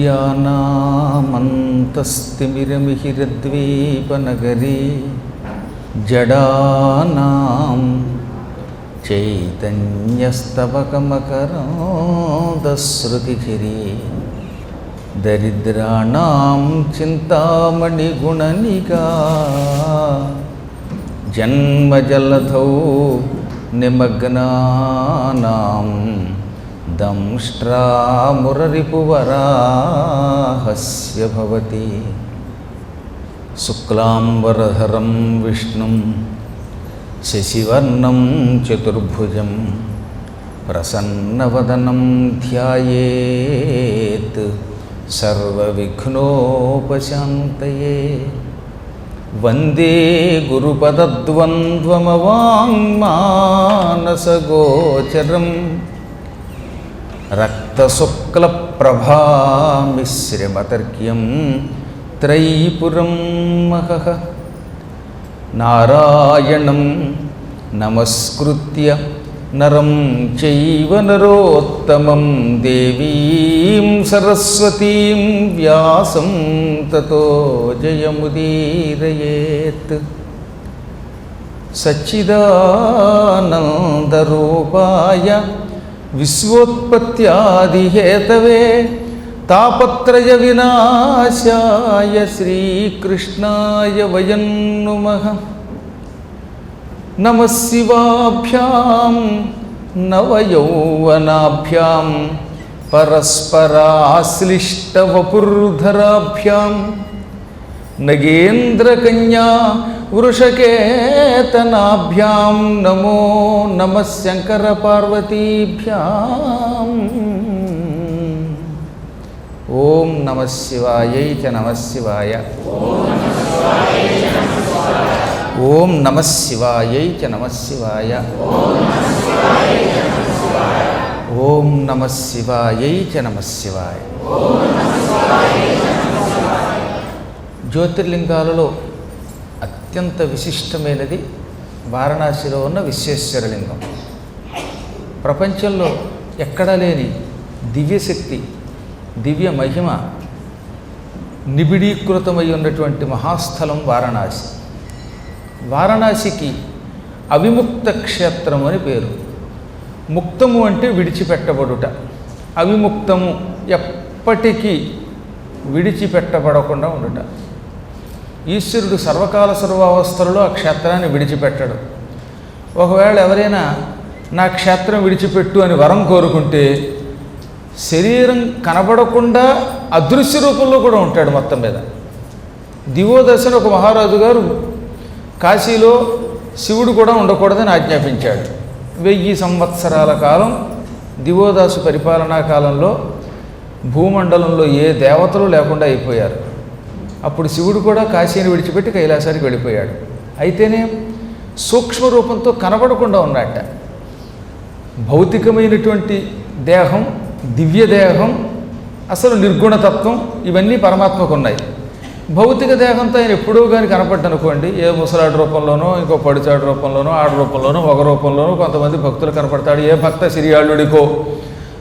అజ్ఞానామంతస్తిమిరమిహిరద్వీపనగరీ జడానాం చైతన్యస్తవకమకరాంధశ్రుతిచిరీ దరిద్రాణాం చింతామణిగుణనికా జన్మజలధౌ నిమగ్నానాం దంష్ట్రామురరిపువరాహస్య భవతి శుక్లాంబరధరం విష్ణుం శశివర్ణం చతుర్భుజం ప్రసన్నవదనం ధ్యాయేత్ సర్వవిఘ్నోపశాంతయే. వందే గురుపదద్వంద్వమవాంగ్మానసగోచరం రక్తశుక్లప్రభామిశ్రమతర్క్యం త్రైపురం మహః. నారాయణం నమస్కృత్య నరం చైవ నరోత్తమం దేవీం సరస్వతీం వ్యాసం తతో జయముదీరయేత్. సచ్చిదానందరూపాయ విశ్వోత్పత్యాదిహేతవే తాపత్రయ వినాశాయ శ్రీకృష్ణాయ వయం నుమః. నమః శివాభ్యాం నవయౌవనాభ్యాం పరస్పరాశ్లిష్టవపుర్ధరాభ్యాం నగేంద్రకన్యా వృషకేతనాభ్యాం నమో నమః శంకరపార్వతీభ్యాం. ఓం నమః శివాయై చ నమః శివాయ. ఓం నమః శివాయై చ నమః శివాయ. ఓం నమః శివాయై చ నమః శివాయ. జ్యోతిర్లింగాలలో అత్యంత విశిష్టమైనది వారణాసిలో ఉన్న విశ్వేశ్వరలింగం. ప్రపంచంలో ఎక్కడా లేని దివ్యశక్తి, దివ్య మహిమ నిబిడీకృతమై ఉన్నటువంటి మహాస్థలం వారణాసి. వారణాసికి అవిముక్త క్షేత్రము అని పేరు. ముక్తము అంటే విడిచిపెట్టబడుట, అవిముక్తము ఎప్పటికీ విడిచిపెట్టబడకుండా ఉండుట. ఈశ్వరుడు సర్వకాల సర్వావస్థలలో ఆ క్షేత్రాన్ని విడిచిపెట్టడు. ఒకవేళ ఎవరైనా నా క్షేత్రం విడిచిపెట్టు అని వరం కోరుకుంటే శరీరం కనబడకుండా అదృశ్య రూపంలో కూడా ఉంటాడు మొత్తం మీద. దివోదశని ఒక మహారాజు గారు కాశీలో శివుడు కూడా ఉండకూడదని ఆజ్ఞాపించాడు. 1000 సంవత్సరాల కాలం దివోదాసు పరిపాలనా కాలంలో భూమండలంలో ఏ దేవతలు లేకుండా అయిపోయారు. అప్పుడు శివుడు కూడా కాశీని విడిచిపెట్టి కైలాసానికి వెళ్ళిపోయాడు. అయితేనే సూక్ష్మ రూపంతో కనబడకుండా ఉన్నట్ట. భౌతికమైనటువంటి దేహం, దివ్య దేహం, అసలు నిర్గుణతత్వం ఇవన్నీ పరమాత్మకు ఉన్నాయి. భౌతిక దేహంతో ఆయన ఎప్పుడూ కానీ కనపడ్డనుకోండి, ఏ ముసలాడి రూపంలోనో, ఇంకో పడిచాడు రూపంలోనో, ఆడ రూపంలోనో, ఒక రూపంలోనో కొంతమంది భక్తులు కనపడతాడు. ఏ భక్త సిరియాళ్ళుడికో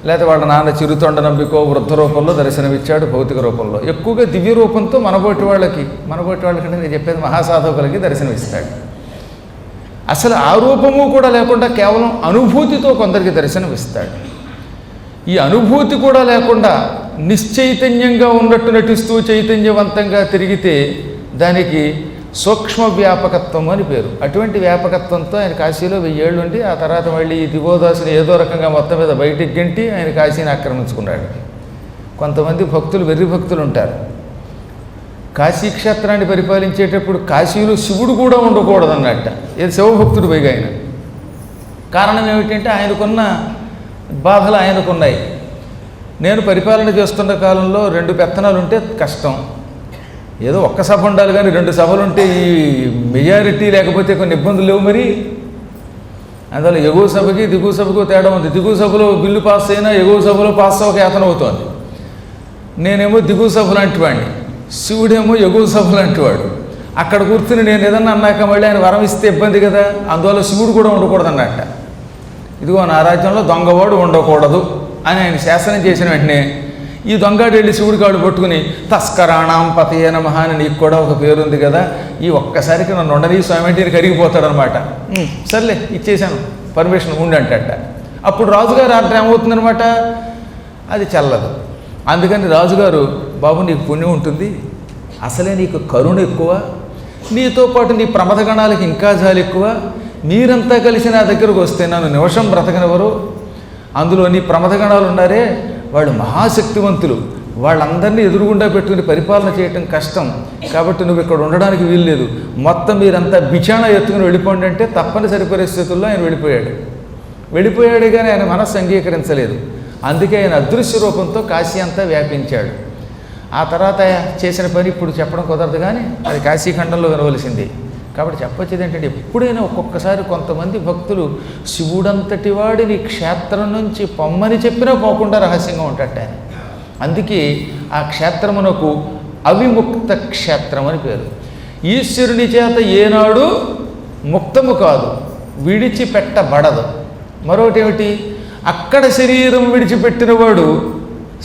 లేకపోతే వాళ్ళ నాన్న చిరుతొండ నంబికో వృద్ధ రూపంలో దర్శనమిచ్చాడు భౌతిక రూపంలో. ఎక్కువగా దివ్య రూపంతో మనబోటి వాళ్ళకంటే నేను చెప్పేది మహాసాధకులకి దర్శనమిస్తాడు. అసలు ఆ రూపము కూడా లేకుండా కేవలం అనుభూతితో కొందరికి దర్శనమిస్తాడు. ఈ అనుభూతి కూడా లేకుండా నిశ్చైతన్యంగా ఉన్నట్టు నటిస్తూ చైతన్యవంతంగా తిరిగితే దానికి సూక్ష్మ వ్యాపకత్వం అని పేరు. అటువంటి వ్యాపకత్వంతో ఆయన కాశీలో 1000 ఏళ్ళు ఉండి ఆ తర్వాత మళ్ళీ ఈ దివోదాసుని ఏదో రకంగా మొత్తం మీద బయటికి గంటి ఆయన కాశీని ఆక్రమించుకున్నాడు. కొంతమంది భక్తులు, వెర్రి భక్తులు ఉంటారు. కాశీక్షేత్రాన్ని పరిపాలించేటప్పుడు కాశీలో శివుడు కూడా ఉండకూడదన్నట్ట. ఏది శివభక్తుడు పైగా ఆయన. కారణం ఏమిటంటే ఆయనకున్న బాధలు ఆయనకున్నాయి. నేను పరిపాలన చేస్తున్న కాలంలో 2 పెత్తనాలు ఉంటే కష్టం. ఏదో ఒక్క సభ ఉండాలి కానీ 2 సభలు ఉంటే ఈ మెజారిటీ లేకపోతే కొన్ని ఇబ్బందులు లేవు. మరి అందువల్ల ఎగువ సభకి దిగువ సభకు తేడా ఉంది. దిగువ సభలో బిల్లు పాస్ అయినా ఎగువ సభలో పాస్ అవ్వక యాతన అవుతోంది. నేనేమో దిగువ సభ లాంటి వాడిని, శివుడేమో ఎగువ సభ లాంటి వాడు. అక్కడ కూర్చుని నేను ఏదన్నా అన్నాక మళ్ళీ ఆయన వరం ఇస్తే ఇబ్బంది కదా. అందువల్ల శివుడు కూడా ఉండకూడదు అన్నట్ట. ఇదిగో నా రాజ్యంలో దొంగవాడు ఉండకూడదు అని ఆయన శాసనం చేసిన వెంటనే ఈ దొంగాడు వెళ్ళి శివుడి కాడు పట్టుకుని తస్కరాణం పతయే నమః అని నీకు కూడా ఒక పేరు ఉంది కదా, ఈ ఒక్కసారికి నన్ను ఉండని స్వామి అంటే ఈయన కరిగిపోతాడనమాట. సర్లే ఇచ్చేశాను పర్మిషన్ ఉండి అంటట. అప్పుడు రాజుగారు ఆర్డర్ ఏమవుతుందనమాట, అది చల్లదు. అందుకని రాజుగారు, బాబు నీకు పుణ్యం ఉంటుంది, అసలే నీకు కరుణ ఎక్కువ, నీతో పాటు నీ ప్రమథగణాలకి ఇంకా జాలి ఎక్కువ, మీరంతా కలిసి నా దగ్గరకు వస్తే నన్ను నిమిషం బ్రతకనివ్వరు, అందులో నీ ప్రమథగణాలు ఉన్నారే వాళ్ళు మహాశక్తివంతులు, వాళ్ళందరినీ ఎదురుగుండా పెట్టుకుని పరిపాలన చేయటం కష్టం, కాబట్టి నువ్వు ఇక్కడ ఉండడానికి వీల్లేదు, మొత్తం మీరంతా బిచాణా ఎత్తుకుని వెళ్ళిపోండి అంటే తప్పనిసరి పరిస్థితుల్లో ఆయన వెళ్ళిపోయాడు కానీ ఆయన మనస్సు అంగీకరించలేదు. అందుకే ఆయన అదృశ్య రూపంతో కాశీ అంతా వ్యాపించాడు. ఆ తర్వాత చేసిన పని ఇప్పుడు చెప్పడం కుదరదు కానీ అది కాశీఖండంలో వినవలసింది. కాబట్టి చెప్పొచ్చేది ఏంటంటే, ఎప్పుడైనా ఒక్కొక్కసారి కొంతమంది భక్తులు శివుడంతటి వాడిని క్షేత్రం నుంచి పొమ్మని చెప్పినా పోకుండా రహస్యంగా ఉంటాట ఆయన. అందుకే ఆ క్షేత్రమునకు అవిముక్త క్షేత్రం అని పేరు. ఈశ్వరుని చేత ఏనాడు ముక్తము కాదు, విడిచిపెట్టబడదు. మరొకటి ఏమిటి, అక్కడ శరీరం విడిచిపెట్టిన వాడు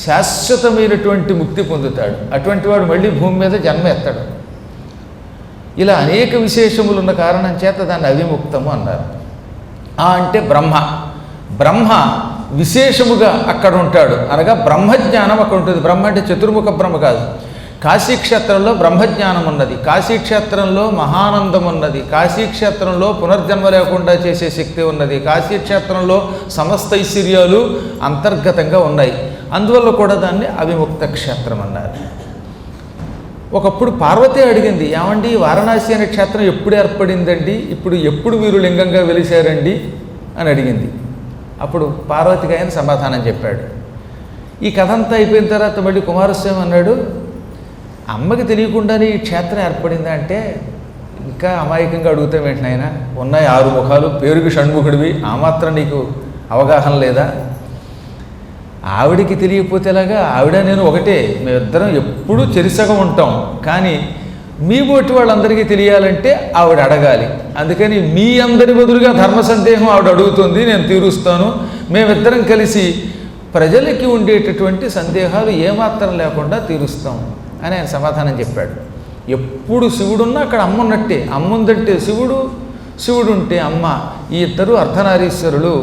శాశ్వతమైనటువంటి ముక్తి పొందుతాడు. అటువంటి వాడు మళ్ళీ భూమి మీద జన్మ ఎత్తాడు. ఇలా అనేక విశేషములు ఉన్న కారణం చేత దాన్ని అవిముక్తము అన్నారు. అంటే బ్రహ్మ విశేషముగా అక్కడ ఉంటాడు అనగా బ్రహ్మజ్ఞానం అక్కడ ఉంటుంది. బ్రహ్మ అంటే చతుర్ముఖ బ్రహ్మ కాదు. కాశీక్షేత్రంలో బ్రహ్మజ్ఞానం ఉన్నది, కాశీక్షేత్రంలో మహానందం ఉన్నది, కాశీక్షేత్రంలో పునర్జన్మ లేకుండా చేసే శక్తి ఉన్నది, కాశీక్షేత్రంలో సమస్త ఐశ్వర్యాలు అంతర్గతంగా ఉన్నాయి. అందువల్ల కూడా దాన్ని అవిముక్త క్షేత్రం అన్నారు. ఒకప్పుడు పార్వతి అడిగింది, ఏమండి వారణాసి అనే క్షేత్రం ఎప్పుడు ఏర్పడిందండి, ఎప్పుడు మీరు లింగంగా వెలిశారండి అని అడిగింది. అప్పుడు పార్వతికి ఆయన సమాధానం చెప్పాడు. ఈ కథ అంతా అయిపోయిన తర్వాత మళ్ళీ కుమారస్వామి అన్నాడు, అమ్మకి తెలియకుండానే ఈ క్షేత్రం ఏర్పడిందా అంటే, ఇంకా అమాయకంగా అడుగుతాం ఏంటి నాయన, ఉన్నాయి 6 ముఖాలు, పేరుకి షణ్ముఖుడివి, ఆ మాత్రం నీకు అవగాహన లేదా? ఆవిడికి తెలియకపోతే ఎలాగా, ఆవిడ నేను ఒకటే, మేమిద్దరం ఎప్పుడూ చెరిసగం ఉంటాం, కానీ మీ బోటి వాళ్ళందరికీ తెలియాలంటే ఆవిడ అడగాలి. అందుకని మీ అందరి బదులుగా ధర్మ సందేహం ఆవిడ అడుగుతుంది, నేను తీరుస్తాను, మేమిద్దరం కలిసి ప్రజలకి ఉండేటటువంటి సందేహాలు ఏమాత్రం లేకుండా తీరుస్తాం అని ఆయన సమాధానం చెప్పాడు. ఎప్పుడు శివుడున్నా అక్కడ అమ్మ ఉన్నట్టే, అమ్మ ఉందంటే శివుడు ఉంటే అమ్మ, ఈ ఇద్దరు అర్ధనారీశ్వరులు,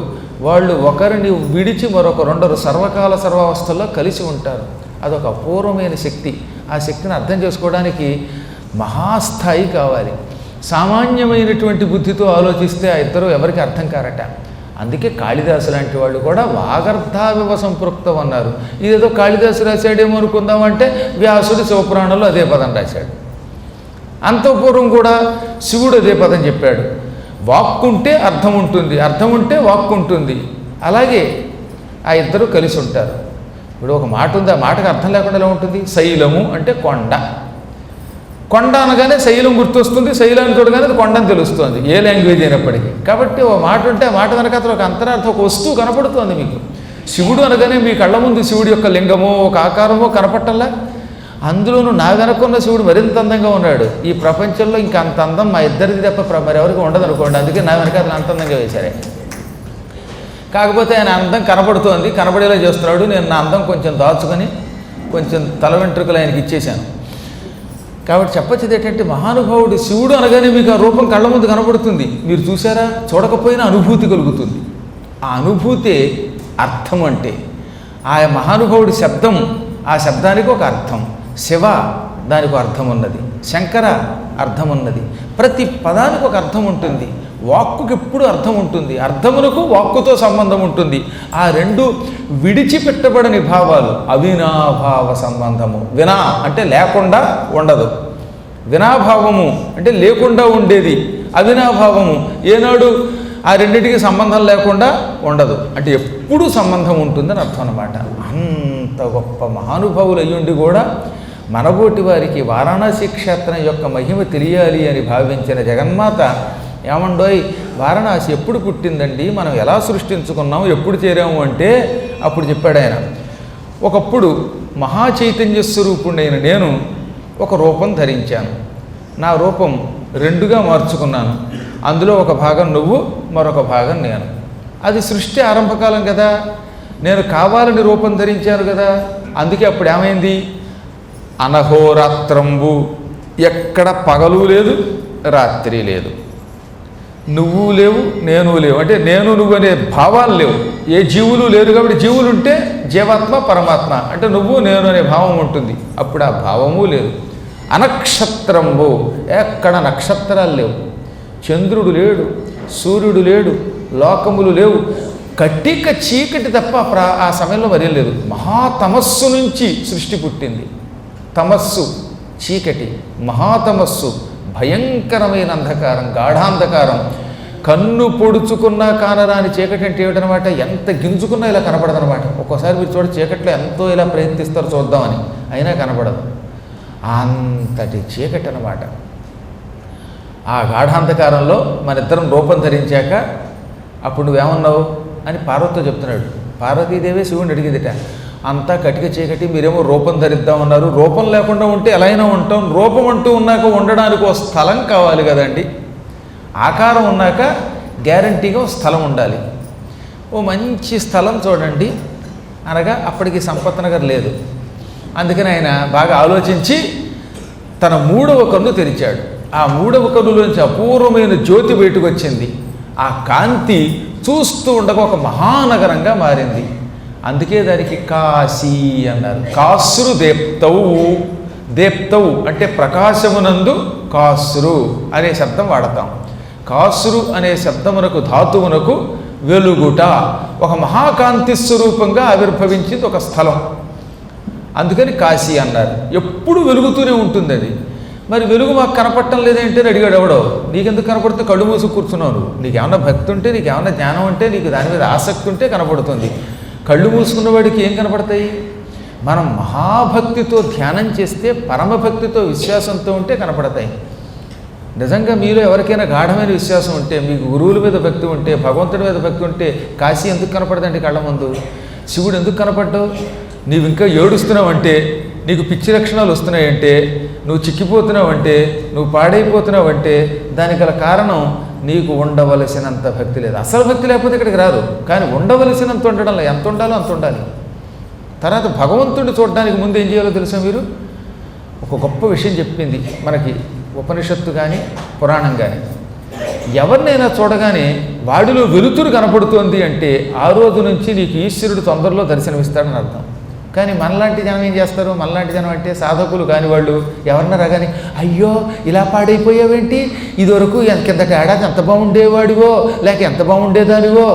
వాళ్ళు ఒకరిని విడిచి మరొకరుండరు, సర్వకాల సర్వావస్థల్లో కలిసి ఉంటారు. అదొక అపూర్వమైన శక్తి. ఆ శక్తిని అర్థం చేసుకోవడానికి మహాస్థాయి కావాలి. సామాన్యమైనటువంటి బుద్ధితో ఆలోచిస్తే ఆ ఇద్దరు ఎవరికి అర్థం కారట. అందుకే కాళిదాసు లాంటి వాళ్ళు కూడా వాగర్థావివ సంపృక్తం అన్నారు. ఇదేదో కాళిదాసు రాశాడేమో అనుకుందామంటే వ్యాసుడు శివపురాణంలో అదే పదం రాశాడు. అంతఃపూర్వం కూడా శివుడు అదే పదం చెప్పాడు. వాక్కుంటే అర్థం ఉంటుంది, అర్థం ఉంటే వాక్కు ఉంటుంది. అలాగే ఆ ఇద్దరు కలిసి ఉంటారు. ఇప్పుడు ఒక మాట ఉంది, ఆ మాటకు అర్థం లేకుండా ఎలా ఉంటుంది? శైలము అంటే కొండ, కొండ అనగానే శైలం గుర్తొస్తుంది, శైలాన్ని చూడగానే అది కొండని తెలుస్తుంది, ఏ లాంగ్వేజ్ అయినప్పటికీ. కాబట్టి ఒక మాట ఉంటే ఆ మాట వెనక ఒక అంతరార్థం, ఒక వస్తువు కనపడుతుంది మీకు. శివుడు అనగానే మీ కళ్ళ ముందు శివుడి యొక్క లింగమో ఒక ఆకారమో కనపట్టల్లా. అందులోనూ నా వెనకున్న శివుడు మరింత అందంగా ఉన్నాడు. ఈ ప్రపంచంలో ఇంకా అంత అందం మా ఇద్దరిది తప్ప మరెవరికి ఉండదు అనుకోండి. అందుకే నా వెనక అతను అంత అందంగా వేశారే. కాకపోతే ఆయన అందం కనపడుతోంది, కనపడేలా చేస్తున్నాడు. నేను నా అందం కొంచెం దాచుకొని కొంచెం తల వెంట్రుకలు ఆయనకి ఇచ్చేశాను. కాబట్టి చెప్పొచ్చేది ఏంటంటే, మహానుభావుడు శివుడు అనగానే మీకు ఆ రూపం కళ్ళ ముందు కనపడుతుంది. మీరు చూసారా, చూడకపోయినా అనుభూతి కలుగుతుంది. ఆ అనుభూతే అర్థం అంటే. ఆ మహానుభావుడి శబ్దం, ఆ శబ్దానికి ఒక అర్థం. శివ దానికి ఒక అర్థం ఉన్నది, శంకర అర్థం ఉన్నది. ప్రతి పదానికి ఒక అర్థం ఉంటుంది. వాక్కుకి ఎప్పుడు అర్థం ఉంటుంది, అర్థమునకు వాక్కుతో సంబంధం ఉంటుంది. ఆ రెండు విడిచిపెట్టబడని భావాలు అవినాభావ సంబంధము. వినా అంటే లేకుండా ఉండదు, వినాభావము అంటే లేకుండా ఉండేది, అవినాభావము ఏనాడు ఆ రెండింటికి సంబంధం లేకుండా ఉండదు, అంటే ఎప్పుడూ సంబంధం ఉంటుందని అర్థం అన్నమాట. అంత గొప్ప మహానుభావులు అయ్యుండి కూడా మనబోటి వారికి వారణాసి క్షేత్రం యొక్క మహిమ తెలియాలి అని భావించిన జగన్మాత, ఏమండోయ్ వారణాసి ఎప్పుడు పుట్టిందండి, మనం ఎలా సృష్టించుకున్నాము, ఎప్పుడు చేరాము అంటే అప్పుడు చెప్పాడు ఆయన. ఒకప్పుడు మహాచైతన్య స్వరూపుడైన నేను ఒక రూపం ధరించాను, నా రూపం 2గా మార్చుకున్నాను. అందులో ఒక భాగం నువ్వు, మరొక భాగం నేను. అది సృష్టి ఆరంభకాలం కదా. నేను కావాలని రూపం ధరించాను కదా, అందుకే అప్పుడు ఏమైంది, అనహోరాత్రంబు, ఎక్కడ పగలు లేదు రాత్రి లేదు, నువ్వు లేవు నేను లేవు, అంటే నేను నువ్వు అనే భావాలు లేవు, ఏ జీవులు లేరు. కాబట్టి జీవులు ఉంటే జీవాత్మ పరమాత్మ, అంటే నువ్వు నేను అనే భావం ఉంటుంది. అప్పుడు ఆ భావము లేదు. అనక్షత్రంబు, ఎక్కడ నక్షత్రాలు లేవు, చంద్రుడు లేడు, సూర్యుడు లేడు, లోకములు లేవు, కట్టిక చీకటి తప్ప ఆ సమయంలో మరేం లేదు. మహాతమస్సు నుంచి సృష్టి పుట్టింది. తమస్సు చీకటి, మహాతమస్సు భయంకరమైన అంధకారం, గాఢాంధకారం. కన్ను పొడుచుకున్నా కానరాని చీకటి అంటే ఏమిటనమాట, ఎంత గింజుకున్నా ఇలా కనపడదనమాట. ఒక్కోసారి మీరు చూడ చీకట్లో ఎంతో ఇలా ప్రయత్నిస్తారు చూద్దామని, అయినా కనపడదు. అంతటి చీకటి అనమాట. ఆ గాఢాంధకారంలో మన ఇద్దరం రూపం ధరించాక అప్పుడు నువ్వేమన్నావు అని పార్వతితో చెప్తున్నాడు. పార్వతీదేవి శివుని అడిగిందిట, అంతా కటిక చీకటి, మీరేమో రూపం ధరిద్దామన్నారు, రూపం లేకుండా ఉంటే ఎలా అయినా ఉంటాం, రూపం అంటూ ఉన్నాక ఉండడానికి ఓ స్థలం కావాలి కదండి, ఆకారం ఉన్నాక గ్యారంటీగా ఓ స్థలం ఉండాలి, ఓ మంచి స్థలం చూడండి అనగా అప్పటికి సంపత్ నగర్ లేదు. అందుకని ఆయన బాగా ఆలోచించి తన 3వ కన్ను తెరిచాడు. ఆ 3వ కన్నులోంచి అపూర్వమైన జ్యోతి బయటకు వచ్చింది. ఆ కాంతి చూస్తూ ఉండగా ఒక మహానగరంగా మారింది. అందుకే దానికి కాశీ అన్నారు. కాశ్రు దేప్తవు, దేప్తవు అంటే ప్రకాశమునందు కాశ్రు అనే శబ్దం వాడతాం. కాశ్రు అనే శబ్దమునకు ధాతువునకు వెలుగుట, ఒక మహాకాంతి స్వరూపంగా ఆవిర్భవించింది ఒక స్థలం. అందుకని కాశీ అన్నారు. ఎప్పుడు వెలుగుతూనే ఉంటుంది అది. మరి వెలుగు మాకు కనపడటం లేదేంటి అని అడిగాడు ఎవడో. నీకెందుకు కనపడితే కళ్ళు మూసి కూర్చున్నావు, నీకేమన్నా భక్తి ఉంటే, నీకేమన్నా జ్ఞానం ఉంటే, నీకు దాని మీద ఆసక్తి ఉంటే కనపడుతుంది. కళ్ళు మూసుకున్న వాడికి ఏం కనపడతాయి? మనం మహాభక్తితో ధ్యానం చేస్తే, పరమభక్తితో విశ్వాసంతో ఉంటే కనపడతాయి. నిజంగా మీలో ఎవరికైనా గాఢమైన విశ్వాసం ఉంటే, మీకు గురువుల మీద భక్తి ఉంటే, భగవంతుడి మీద భక్తి ఉంటే కాశీ ఎందుకు కనపడదండి కళ్ళ ముందు? శివుడు ఎందుకు కనపడ్డావు? నీవు ఇంకా ఏడుస్తున్నావంటే, నీకు పిచ్చి లక్షణాలు వస్తున్నాయంటే, నువ్వు చిక్కిపోతున్నావంటే, నువ్వు పాడైపోతున్నావంటే దానికి గల కారణం నీకు ఉండవలసినంత భక్తి లేదు. అసలు భక్తి లేకపోతే ఇక్కడికి రాదు. కానీ ఉండవలసినంత ఉండడం లేదు. ఎంత ఉండాలో అంత ఉండాలి. తర్వాత భగవంతుడిని చూడడానికి ముందు ఏం చేయాలో తెలుసా మీరు? ఒక గొప్ప విషయం చెప్పింది మనకి ఉపనిషత్తు కానీ పురాణం కానీ. ఎవరినైనా చూడగానే వాడిలో వెలుతురు కనపడుతోంది అంటే ఆ రోజు నుంచి నీకు ఈశ్వరుడు తొందరలో దర్శనమిస్తాడని అర్థం. కానీ మనలాంటి జనం ఏం చేస్తారు? మనలాంటి జనం అంటే సాధకులు కాని వాళ్ళు ఎవరన్నా రాగానే, అయ్యో ఇలా పాడైపోయావేంటి, ఇదివరకు కిందటి ఏడాది ఎంత బాగుండేవాడివో, లేక ఎంత బాగుండేదానివో,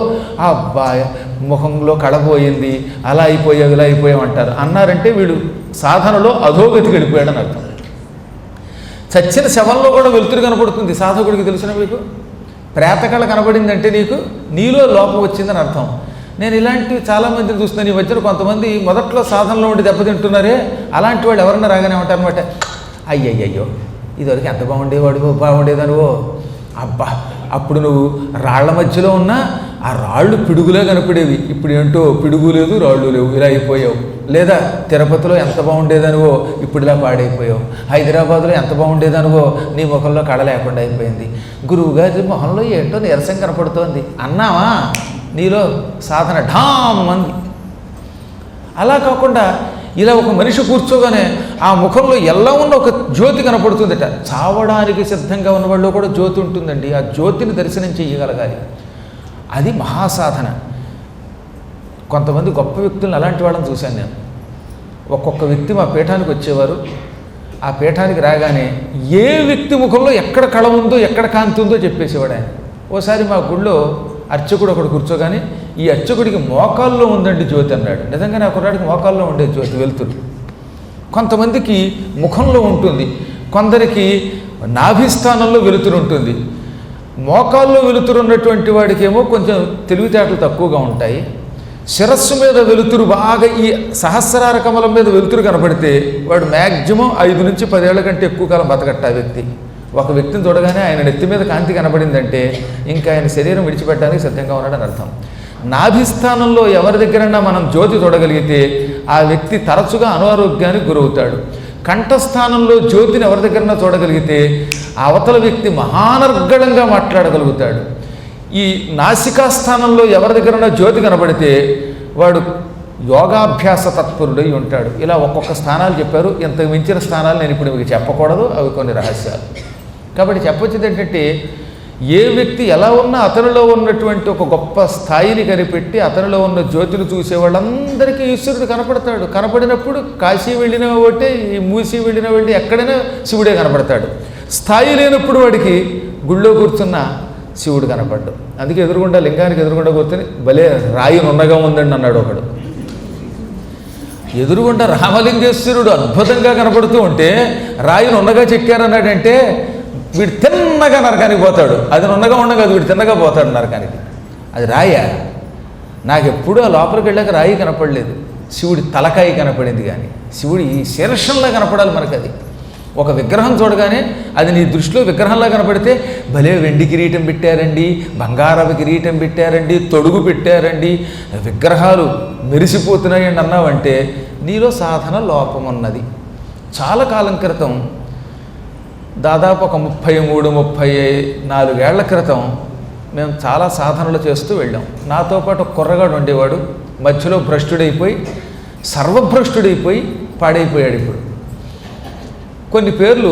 ఆ అబ్బాయి ముఖంలో కళపోయింది, అలా అయిపోయావు ఇలా అయిపోయావు అంటారు. అన్నారంటే వీడు సాధనలో అధోగతికి వెళ్ళిపోయాడని అర్థం. చచ్చిన శవంలో కూడా వెలుతురు కనపడుతుంది సాధకుడికి, తెలిసిన మీకు. ప్రేతకళ కనబడిందంటే నీలో లోపం వచ్చిందని అర్థం. నేను ఇలాంటివి చాలామందిని చూస్తున్నాను. ఈ మధ్యన కొంతమంది మొదట్లో సాధనలో ఉండి దెబ్బతింటున్నారే, అలాంటి వాళ్ళు ఎవరన్నా రాగానే ఉంటారు అనమాట. అయ్యయ్యో ఇదివరకు ఎంత బాగుండేదనువో, అబ్బా అప్పుడు నువ్వు రాళ్ల మధ్యలో ఉన్నా ఆ రాళ్ళు పిడుగులే కనపడేవి, ఇప్పుడు ఏంటో పిడుగు లేదు రాళ్ళు లేవు, ఇలా అయిపోయావు. లేదా తిరుపతిలో ఎంత బాగుండేదనువో, ఇప్పుడు ఇలా పాడైపోయావు. హైదరాబాద్లో ఎంత బాగుండేదనువో, నీ ముఖంలో కళ లేకుండా అయిపోయింది. గురువుగారి మొహంలో ఏంటో నీరసం కనపడుతోంది అన్నావా, నీలో సాధన ఢామ్ అంది. అలా కాకుండా ఇలా ఒక మనిషి కూర్చోగానే ఆ ముఖంలో ఎలా ఉన్న ఒక జ్యోతి కనపడుతుందట. చావడానికి సిద్ధంగా ఉన్న వాళ్ళు కూడా జ్యోతి ఉంటుందండి. ఆ జ్యోతిని దర్శనం చేయగలగాలి. అది మహాసాధన. కొంతమంది గొప్ప వ్యక్తులను అలాంటి వాళ్ళని చూశాను నేను. ఒక్కొక్క వ్యక్తి మా పీఠానికి వచ్చేవారు. ఆ పీఠానికి రాగానే ఏ వ్యక్తి ముఖంలో ఎక్కడ కళ ఉందో, ఎక్కడ కాంతి ఉందో చెప్పేసేవాడు ఆయన. ఓసారి మా గుళ్ళో అర్చకుడు ఒకడు కూర్చోగానే, ఈ అర్చకుడికి మోకాల్లో ఉందండి జ్యోతి అన్నాడు. నిజంగానే ఆ కుర్రాడికి మోకాల్లో ఉండే జ్యోతి వెలుతురు. కొంతమందికి ముఖంలో ఉంటుంది, కొందరికి నాభిస్థానంలో వెలుతురు ఉంటుంది. మోకాల్లో వెలుతురు ఉన్నటువంటి వాడికేమో కొంచెం తెలివితేటలు తక్కువగా ఉంటాయి. శిరస్సు మీద వెలుతురు బాగా, ఈ సహస్రార కమలం మీద వెలుతురు కనపడితే వాడు మ్యాక్సిమం 5 నుంచి 10 ఏళ్ల కంటే ఎక్కువ కాలం బతకట్ట ఆ వ్యక్తి. ఒక వ్యక్తిని చూడగానే ఆయన నెత్తి మీద కాంతి కనబడిందంటే ఇంకా ఆయన శరీరం విడిచిపెట్టడానికి సిద్ధంగా ఉన్నాడని అర్థం. నాభిస్థానంలో ఎవరి దగ్గరన్నా మనం జ్యోతి చూడగలిగితే ఆ వ్యక్తి తరచుగా అనారోగ్యానికి గురవుతాడు. కంఠస్థానంలో జ్యోతిని ఎవరి దగ్గరన్నా చూడగలిగితే ఆ అవతల వ్యక్తి మహానర్గళంగా మాట్లాడగలుగుతాడు. ఈ నాసికా స్థానంలో ఎవరి దగ్గరన్నా జ్యోతి కనబడితే వాడు యోగాభ్యాస తత్పరుడై ఉంటాడు. ఇలా ఒక్కొక్క స్థానాలు చెప్పారు. ఇంతకు మించిన స్థానాలు నేను ఇప్పుడు మీకు చెప్పకూడదు, అవి కొన్ని రహస్యాలు. కాబట్టి చెప్పొచ్చేది ఏంటంటే, ఏ వ్యక్తి ఎలా ఉన్నా అతనిలో ఉన్నటువంటి ఒక గొప్ప స్థాయిని కనిపెట్టి అతనిలో ఉన్న జ్యోతిని చూసే వాళ్ళందరికీ ఈశ్వరుడు కనపడతాడు. కనపడినప్పుడు కాశీ వెళ్ళిన ఒకటే, ఈ మూసి వెళ్ళిన వెళ్ళి ఎక్కడైనా శివుడే కనపడతాడు. స్థాయి లేనప్పుడు వాడికి గుళ్ళో కూర్చున్న శివుడు కనపడ్డు. అందుకే ఎదురుగుండా లింగానికి ఎదురుగుండా కూర్చొని భలే రాయి నున్నగా ఉందండి అన్నాడు ఒకడు. ఎదురుగుండా రామలింగేశ్వరుడు అద్భుతంగా కనపడుతూ ఉంటే రాయి నున్నగా చెక్కారన్నాడంటే వీడు తిన్నగా నరకానికి పోతాడు. అది నున్నగా ఉండగా వీడు తిన్నగా పోతాడు నరకానికి. అది రాయా? నాకు ఎప్పుడూ ఆ లోపలికి వెళ్ళాక రాయి కనపడలేదు, శివుడి తలకాయి కనపడింది. కానీ శివుడి ఈ శీర్షంలా కనపడాలి మనకు. అది ఒక విగ్రహం చూడగానే అది నీ దృష్టిలో విగ్రహంలా కనపడితే భలే వెండి కిరీటం పెట్టారండి, బంగారపు కిరీటం పెట్టారండి, తొడుగు పెట్టారండి, విగ్రహాలు మెరిసిపోతున్నాయండి అన్నావంటే నీలో సాధన లోపం ఉన్నది. చాలా కాలం క్రితం, దాదాపు ఒక 33-34 ఏళ్ల క్రితం మేము చాలా సాధనలు చేస్తూ వెళ్ళాం. నాతో పాటు ఒక కుర్రగాడు ఉండేవాడు. మధ్యలో భ్రష్టుడైపోయి సర్వభ్రష్టుడైపోయి పాడైపోయాడు. ఇప్పుడు కొన్ని పేర్లు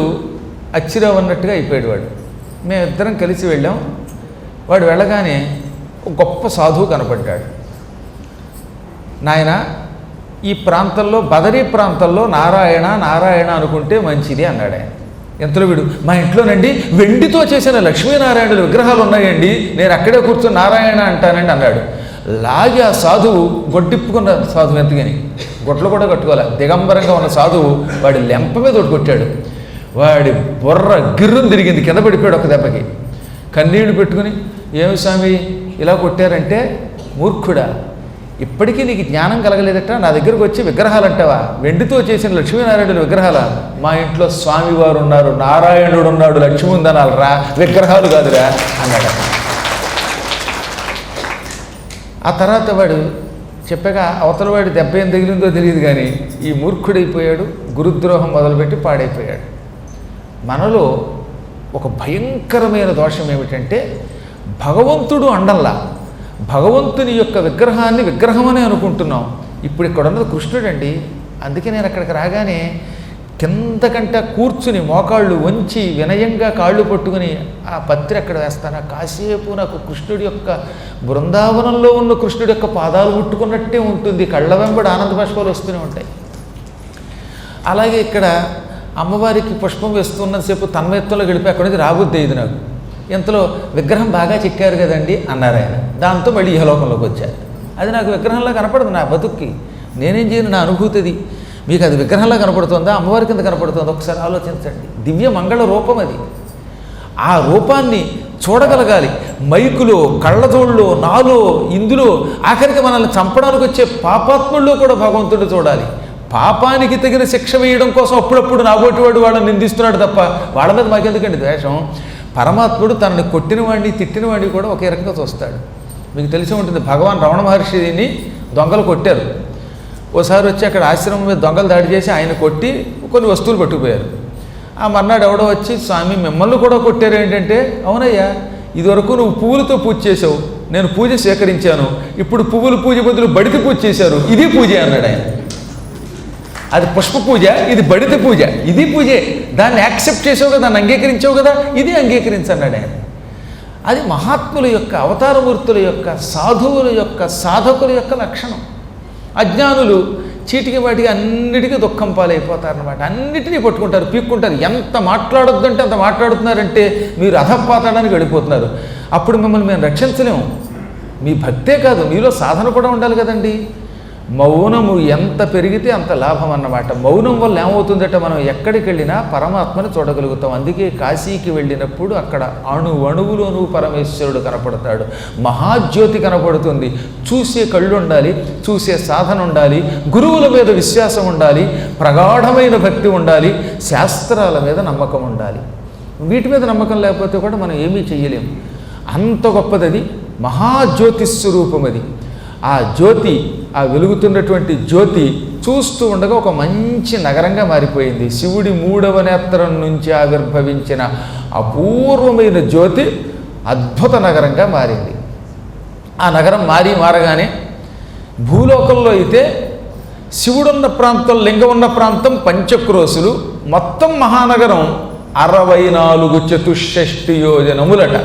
అచ్చిరావు అన్నట్టుగా అయిపోయాడు వాడు. మేమిద్దరం కలిసి వెళ్ళాం. వాడు వెళ్ళగానే ఒక గొప్ప సాధువు కనపడ్డాడు. నాయన, ఈ ప్రాంతంలో బదరీ ప్రాంతంలో నారాయణ నారాయణ అనుకుంటే మంచిది అన్నాడు ఆయన. ఎంతలో వీడు, మా ఇంట్లోనండి వెండితో చేసిన లక్ష్మీనారాయణుల విగ్రహాలు ఉన్నాయండి, నేను అక్కడే కూర్చొని నారాయణ అంటానండి అన్నాడు. లాగి ఆ సాధువు గొడ్డిప్పుకున్న సాధువు ఎంతగాని గొడ్లు కూడా కట్టుకోవాలి, దిగంబరంగా ఉన్న సాధువు వాడి లెంప మీద ఒకటి కొట్టాడు. వాడి బుర్ర గిర్రును తిరిగింది, కింద పడిపోయాడు ఒక దెబ్బకి. కన్నీళ్లు పెట్టుకుని, ఏమి స్వామి ఇలా కొట్టారంటే, మూర్ఖుడా, ఇప్పటికీ నీకు జ్ఞానం కలగలేదట, నా దగ్గరకు వచ్చి విగ్రహాలు అంటావా? వెండితో చేసిన లక్ష్మీనారాయణుల విగ్రహాల? మా ఇంట్లో స్వామివారు ఉన్నారు, నారాయణుడు ఉన్నాడు, లక్ష్మి ఉందనాలరా, విగ్రహాలు కాదురా అన్నాడు. ఆ తర్వాత వాడు చెప్పగా అవతల వాడి దెబ్బ ఏం తగిలిందో తెలియదు, కానీ ఈ మూర్ఖుడైపోయాడు, గురుద్రోహం మొదలుపెట్టి పాడైపోయాడు. మనలో ఒక భయంకరమైన దోషం ఏమిటంటే, భగవంతుడు అండల్లా భగవంతుని యొక్క విగ్రహాన్ని విగ్రహమనే అనుకుంటున్నాం. ఇప్పుడు ఇక్కడ ఉన్నది కృష్ణుడండి. అందుకే నేను అక్కడికి రాగానే కిందకంట కూర్చుని మోకాళ్ళు వంచి వినయంగా కాళ్ళు పట్టుకుని ఆ పత్రి అక్కడ వేస్తాను. కాసేపు నాకు కృష్ణుడి యొక్క బృందావనంలో ఉన్న కృష్ణుడి యొక్క పాదాలు ముట్టుకున్నట్టే ఉంటుంది. కళ్ళ వెంబడి ఆనంద బాష్పాలు వస్తూనే ఉంటాయి. అలాగే ఇక్కడ అమ్మవారికి పుష్పం వేస్తున్నంతసేపు తన్మయత్వంలో గడిపి అక్కడి నుంచి రాబుద్ది అయ్యింది నాకు. ఇంతలో విగ్రహం బాగా చెక్కారు కదండి అన్నారు ఆయన. దాంతో మళ్ళీ ఇహలోకంలోకి వచ్చారు. అది నాకు విగ్రహంలో కనపడదు, నా బతుక్కి నేనేం చేయను, నా అనుభూతిది. మీకు అది విగ్రహంలో కనపడుతుందా, అమ్మవారి కింద కనపడుతుందా? ఒకసారి ఆలోచించండి. దివ్య మంగళ రూపం అది. ఆ రూపాన్ని చూడగలగాలి. మైకులో, కళ్ళజోళ్ళలో, నాలో, ఇందులో, ఆఖరికి మనల్ని చంపడానికి వచ్చే పాపాత్ముల్లో కూడా భగవంతుడు చూడాలి. పాపానికి తగిన శిక్ష వేయడం కోసం అప్పుడప్పుడు నాబోటివాడు వాళ్ళని నిందిస్తున్నాడు తప్ప వాళ్ళ మీద మాకెందుకండి ద్వేషం? పరమాత్ముడు తనని కొట్టిన వాడిని తిట్టిన వాడిని కూడా ఒకే రకంగా చూస్తాడు. మీకు తెలిసి ఉంటుంది, భగవాన్ రమణ మహర్షిని దొంగలు కొట్టారు. ఓసారి వచ్చి అక్కడ ఆశ్రమం మీద దొంగలు దాడి చేసి ఆయన కొట్టి కొన్ని వస్తువులు పట్టుకుపోయారు. ఆ మర్నాడు ఎవడో వచ్చి, స్వామి మిమ్మల్ని కూడా కొట్టారు ఏంటంటే, అవునయ్యా, ఇదివరకు నువ్వు పువ్వులతో పూజ చేసావు, నేను పూజ స్వీకరించాను, ఇప్పుడు పువ్వులు పూజ బదులు బడితి పూజ చేశారు, ఇది పూజే అన్నాడు ఆయన. అది పుష్ప పూజ, ఇది బడిత పూజ, ఇది పూజే, దాన్ని యాక్సెప్ట్ చేసావు కదా, దాన్ని అంగీకరించావు కదా, ఇది అంగీకరించన్నాడు ఆయన. అది మహాత్ముల యొక్క, అవతారమూర్తుల యొక్క, సాధువుల యొక్క, సాధకుల యొక్క లక్షణం. అజ్ఞానులు చీటికి వాటికి అన్నిటికీ దుఃఖం పాలైపోతారనమాట. అన్నిటినీ పట్టుకుంటారు, పీక్కుంటారు. ఎంత మాట్లాడొద్దంటే అంత మాట్లాడుతున్నారంటే మీరు అధపాతాడానికి వెళ్ళిపోతున్నారు. అప్పుడు మిమ్మల్ని మేము రక్షించలేము. మీ భక్తే కాదు, మీలో సాధన కూడా ఉండాలి కదండి. మౌనము ఎంత పెరిగితే అంత లాభం అన్నమాట. మౌనం వల్ల ఏమవుతుందంటే మనం ఎక్కడికి వెళ్ళినా పరమాత్మని చూడగలుగుతాం. అందుకే కాశీకి వెళ్ళినప్పుడు అక్కడ అణువణువులోనూ పరమేశ్వరుడు కనపడతాడు, మహాజ్యోతి కనపడుతుంది. చూసే కళ్ళు ఉండాలి, చూసే సాధన ఉండాలి, గురువుల మీద విశ్వాసం ఉండాలి, ప్రగాఢమైన భక్తి ఉండాలి, శాస్త్రాల మీద నమ్మకం ఉండాలి. వీటి మీద నమ్మకం లేకపోతే కూడా మనం ఏమీ చెయ్యలేము. అంత గొప్పది మహాజ్యోతిస్వరూపం అది. ఆ జ్యోతి, ఆ వెలుగుతున్నటువంటి జ్యోతి చూస్తూ ఉండగా ఒక మంచి నగరంగా మారిపోయింది. శివుడి 3వ నేత్రం నుంచి ఆవిర్భవించిన అపూర్వమైన జ్యోతి అద్భుత నగరంగా మారింది. ఆ నగరం మారగానే భూలోకంలో అయితే శివుడున్న ప్రాంతం, లింగం ఉన్న ప్రాంతం పంచక్రోశులు, మొత్తం మహానగరం 64 చతుష్షష్టి యోజనములట.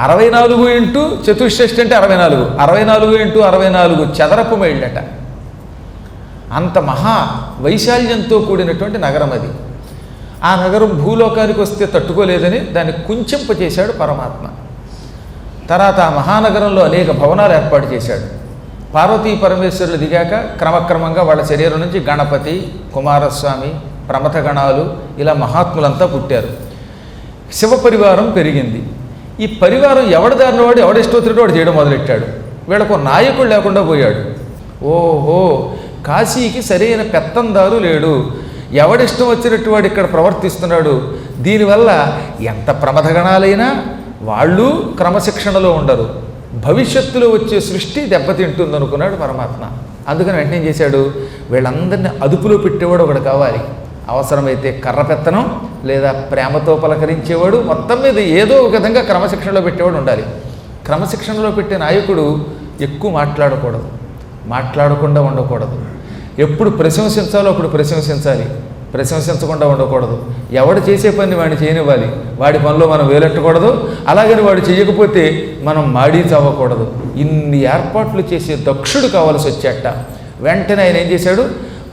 64 ఇంటూ చతుష్షష్టి అంటే 64, 64 ఇంటూ 64 చదరపు మైళ్ళట. అంత మహా వైశాల్యంతో కూడినటువంటి నగరం అది. ఆ నగరం భూలోకానికి వస్తే తట్టుకోలేదని దాన్ని కుంచెంపచేశాడు పరమాత్మ. తర్వాత ఆ మహానగరంలో అనేక భవనాలు ఏర్పాటు చేశాడు. పార్వతీ పరమేశ్వరులు దిగాక క్రమక్రమంగా వాళ్ళ శరీరం నుంచి గణపతి, కుమారస్వామి, ప్రమథగణాలు ఇలా మహాత్ములంతా పుట్టారు. శివ పరివారం పెరిగింది. ఈ పరివారం ఎవడిదారిన వాడు ఎవడిష్టోత్రుడు వాడు చేయడం మొదలెట్టాడు. వీళ్ళకు నాయకుడు లేకుండా పోయాడు. ఓహో, కాశీకి సరైన పెత్తందారు లేడు, ఎవడిష్టం వచ్చినట్టు వాడు ఇక్కడ ప్రవర్తిస్తున్నాడు. దీనివల్ల ఎంత ప్రమథగణాలైనా వాళ్ళు క్రమశిక్షణలో ఉండరు, భవిష్యత్తులో వచ్చే సృష్టి దెబ్బతింటుందనుకున్నాడు పరమాత్మ. అందుకని వెంటనే చేశాడు, వీళ్ళందరినీ అదుపులో పెట్టేవాడు ఒకడు కావాలి. అవసరమైతే కర్ర పెత్తనం లేదా ప్రేమతో పలకరించేవాడు, మొత్తం మీద ఏదో ఒక విధంగా క్రమశిక్షణలో పెట్టేవాడు ఉండాలి. క్రమశిక్షణలో పెట్టే నాయకుడు ఎక్కువ మాట్లాడకూడదు, మాట్లాడకుండా ఉండకూడదు. ఎప్పుడు ప్రశంసించాలో అప్పుడు ప్రశంసించాలి, ప్రశంసించకుండా ఉండకూడదు. ఎవడు చేసే పని వాడిని చేయనివ్వాలి, వాడి పనిలో మనం వేలెట్టకూడదు. అలాగని వాడు చేయకపోతే మనం మాడి చావకూడదు. ఇన్ని ఏర్పాట్లు చేసే దక్షుడు కావాల్సి వచ్చేట. వెంటనే ఆయన ఏం చేశాడు,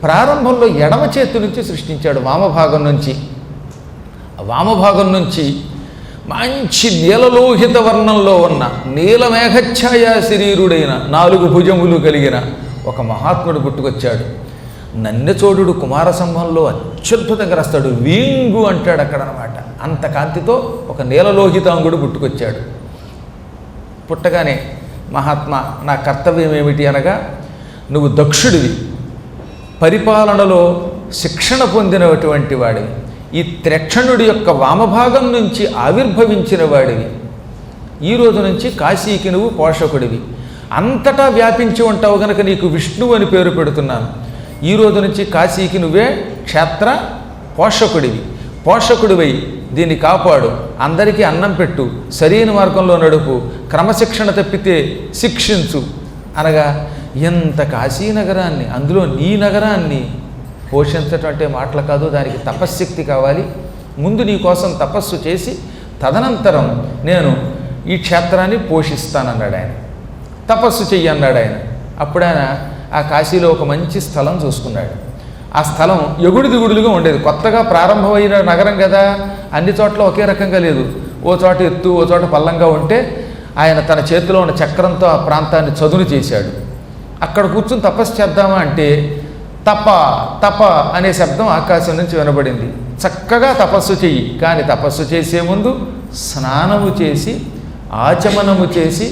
ప్రారంభంలో ఎడమ చేతి నుంచి సృష్టించాడు. వామభాగం నుంచి మంచి నీలలోహిత వర్ణంలో ఉన్న నీలమేఘఛాయా శరీరుడైన 4 భుజములు కలిగిన ఒక మహాత్ముడు పుట్టుకొచ్చాడు. నన్నెచోడు కుమార సంభంలో అత్యద్భుతంగా రాస్తాడు, వీంగు అంటాడు అక్కడ అనమాట. అంత కాంతితో ఒక నీలలోహితాంగుడు పుట్టుకొచ్చాడు. పుట్టగానే మహాత్మా, నా కర్తవ్యం ఏమిటి అనగా, నువ్వు దక్షుడివి, పరిపాలనలో శిక్షణ పొందినటువంటి వాడివి, ఈ త్రక్షణుడి యొక్క వామభాగం నుంచి ఆవిర్భవించిన వాడివి. ఈ రోజు నుంచి కాశీకి నువ్వు పోషకుడివి, అంతటా వ్యాపించి ఉంటావు గనక నీకు విష్ణువు అని పేరు పెడుతున్నాను. ఈ రోజు నుంచి కాశీకి నువ్వే క్షేత్ర పోషకుడివి. పోషకుడివై దీన్ని కాపాడు, అందరికీ అన్నం పెట్టు, సరైన మార్గంలో నడుపు, క్రమశిక్షణ తప్పితే శిక్షించు అనగా, ఎంత కాశీనగరాన్ని, అందులో నీ నగరాన్ని పోషించటం అంటే మాటలు కాదు, దానికి తపశ్శక్తి కావాలి. ముందు నీ కోసం తపస్సు చేసి తదనంతరం నేను ఈ క్షేత్రాన్ని పోషిస్తానన్నాడు ఆయన. తపస్సు చెయ్యన్నాడు ఆయన. అప్పుడు ఆయన ఆ కాశీలో ఒక మంచి స్థలం చూసుకున్నాడు. ఆ స్థలం ఎగుడు దిగుడులుగా ఉండేది. కొత్తగా ప్రారంభమైన నగరం కదా, అన్ని చోట్ల ఒకే రకంగా లేదు. ఓ చోట ఎత్తు, ఓ చోట పల్లంగా ఉంటే ఆయన తన చేతిలో ఉన్న చక్రంతో ఆ ప్రాంతాన్ని చదును చేశాడు. అక్కడ కూర్చుని తపస్సు చేద్దామా అంటే తప తప అనే శబ్దం ఆకాశం నుంచి వినబడింది. చక్కగా తపస్సు చెయ్యి, కానీ తపస్సు చేసే ముందు స్నానము చేసి ఆచమనము చేసి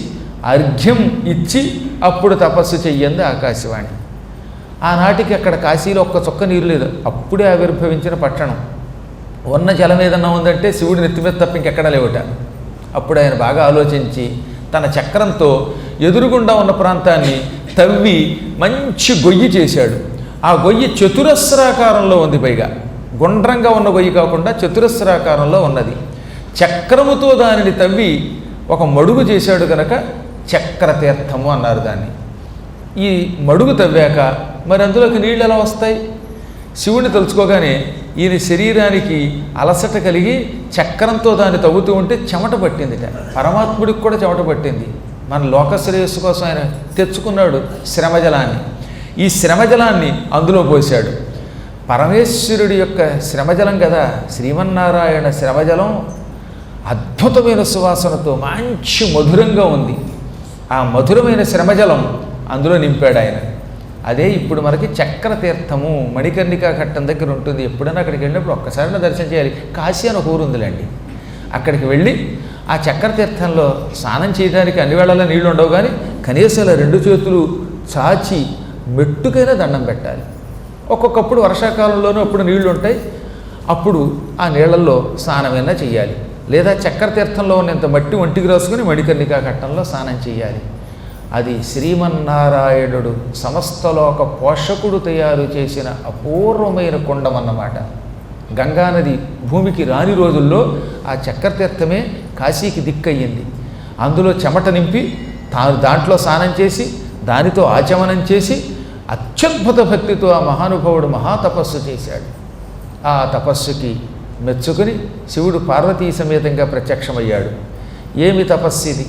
అర్ఘ్యం ఇచ్చి అప్పుడు తపస్సు చెయ్యంది ఆకాశవాణి. ఆనాటికి అక్కడ కాశీలో ఒక్క చుక్క నీరు లేదు, అప్పుడే ఆవిర్భవించిన పట్టణం. ఉన్న జలం ఏదన్నా ఉందంటే శివుడి నెత్తి మీద తప్ప ఇంకెక్కడా లేవుట. అప్పుడు ఆయన బాగా ఆలోచించి తన చక్రంతో ఎదురుగుండా ఉన్న ప్రాంతాన్ని తవ్వి మంచి గొయ్యి చేశాడు. ఆ గొయ్యి చతురస్రాకారంలో ఉంది, పైగా గుండ్రంగా ఉన్న గొయ్యి కాకుండా చతురస్రాకారంలో ఉన్నది. చక్రముతో దానిని తవ్వి ఒక మడుగు చేశాడు కనుక చక్రతీర్థము అన్నారు దాన్ని. ఈ మడుగు తవ్వాక మరి అందులోకి నీళ్ళు ఎలా వస్తాయి? శివుని తలుచుకోగానే ఈయన శరీరానికి అలసట కలిగి చక్రంతో దాన్ని తవ్వుతూ ఉంటే చెమట పట్టిందిట. పరమాత్ముడికి కూడా చెమట పట్టింది. మన లోకశ్రేయస్సు కోసం ఆయన తెచ్చుకున్నాడు శ్రమజలాన్ని. ఈ శ్రమజలాన్ని అందులో పోశాడు. పరమేశ్వరుడి యొక్క శ్రమజలం కదా, శ్రీమన్నారాయణ శ్రమజలం అద్భుతమైన సువాసనతో మంచి మధురంగా ఉంది. ఆ మధురమైన శ్రమజలం అందులో నింపాడు ఆయన. అదే ఇప్పుడు మనకి చక్రతీర్థము మణికర్ణికా ఘట్టం దగ్గర ఉంటుంది. ఎప్పుడైనా అక్కడికి వెళ్ళినప్పుడు ఒక్కసారైనా దర్శనం చేయాలి. కాశీ అని ఒక ఊరు ఉందిలేండి, అక్కడికి వెళ్ళి ఆ చక్రతీర్థంలో స్నానం చేయడానికి అన్ని వేళల్లో నీళ్లు ఉండవు, కానీ కనీసం 2 చేతులు చాచి మెట్టుకైనా దండం పెట్టాలి. ఒక్కొక్కప్పుడు వర్షాకాలంలోనూ అప్పుడు నీళ్లు ఉంటాయి, అప్పుడు ఆ నీళ్లలో స్నానమైనా చేయాలి. లేదా చక్రతీర్థంలో ఉన్నంత మట్టి ఒంటికి రాసుకుని మణికర్ణికా ఘట్టంలో స్నానం చేయాలి. అది శ్రీమన్నారాయణుడు సమస్తలోక పోషకుడు తయారు చేసిన అపూర్వమైన కుండం అన్నమాట. గంగానది భూమికి రాని రోజుల్లో ఆ చక్రతీర్థమే కాశీకి దిక్కయ్యింది. అందులో చెమట నింపి తాను దాంట్లో స్నానం చేసి దానితో ఆచమనం చేసి అత్యద్భుత భక్తితో ఆ మహానుభావుడు మహాతపస్సు చేశాడు. ఆ తపస్సుకి మెచ్చుకుని శివుడు పార్వతీ సమేతంగా ప్రత్యక్షమయ్యాడు. ఏమి తపస్సు ఇది?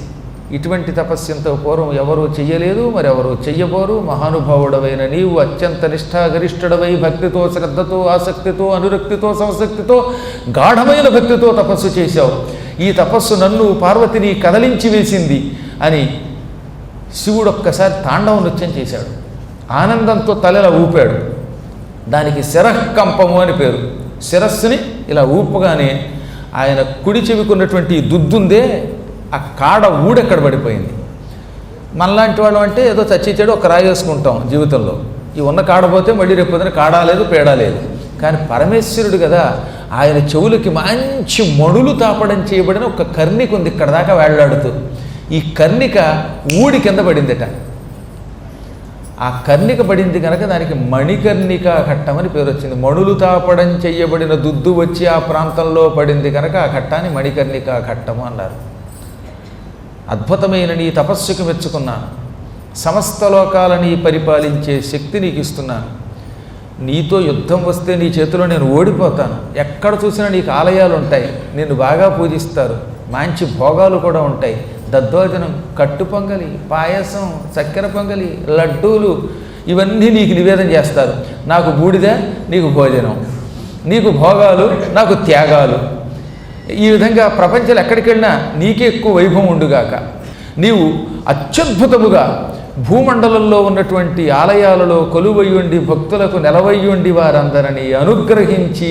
ఇటువంటి తపస్సు ఎంతో పూర్వం ఎవరూ చెయ్యలేదు, మరెవరూ చెయ్యబోరు. మహానుభావుడవైన నీవు అత్యంత నిష్ఠాగరిష్ఠుడవై భక్తితో, శ్రద్ధతో, ఆసక్తితో, అనురక్తితో, సంసక్తితో, గాఢమైన భక్తితో తపస్సు చేశావు. ఈ తపస్సు నన్ను పార్వతిని కదలించి వేసింది అని శివుడు ఒక్కసారి తాండవ నృత్యం చేశాడు. ఆనందంతో తలెలా ఊపాడు. దానికి శిరఃకంపము అని పేరు. శిరస్సుని ఇలా ఊపగానే ఆయన కుడి చెవికున్నటువంటి దుద్దుందే ఆ కాడ ఊడెక్కడ పడిపోయింది. మనలాంటి వాళ్ళు అంటే ఏదో చచ్చిచ్చాడు ఒక రాయి వేసుకుంటాం జీవితంలో. ఈ ఉన్న కాడపోతే మళ్ళీ రేపు పొద్దున కాడా లేదు, పేడా లేదు. కానీ పరమేశ్వరుడు కదా, ఆయన చెవులకి మంచి మణులు తాపడం చేయబడిన ఒక కర్ణిక ఉంది ఇక్కడ దాకా వేళ్లాడుతూ. ఈ కర్ణిక ఊడి కింద పడిందట. ఆ కర్ణిక పడింది కనుక దానికి మణికర్ణిక ఘట్టం అని పేరు వచ్చింది. మణులు తాపడం చెయ్యబడిన దుద్దు వచ్చి ఆ ప్రాంతంలో పడింది కనుక ఆ ఘట్టాన్ని మణికర్ణిక ఘట్టము అన్నారు. అద్భుతమైన నీ తపస్సుకు మెచ్చుకున్నాను. సమస్త లోకాలని పరిపాలించే శక్తి నీకు ఇస్తున్నాను. నీతో యుద్ధం వస్తే నీ చేతిలో నేను ఓడిపోతాను. ఎక్కడ చూసినా నీకు ఆలయాలు ఉంటాయి, నిన్ను బాగా పూజిస్తారు, మంచి భోగాలు కూడా ఉంటాయి. దద్దోజనం, కట్టు పొంగలి, పాయసం, చక్కెర పొంగలి, లడ్డూలు ఇవన్నీ నీకు నివేదన చేస్తారు. నాకు బూడిద, నీకు భోజనం, నీకు భోగాలు, నాకు త్యాగాలు. ఈ విధంగా ప్రపంచంలో ఎక్కడికి వెళ్ళినా నీకే ఎక్కువ వైభవం ఉండుగాక. నీవు అత్యద్భుతముగా భూమండలంలో ఉన్నటువంటి ఆలయాలలో కొలువయ్యుండి భక్తులకు నెలవయ్యుండి వారందరినీ అనుగ్రహించి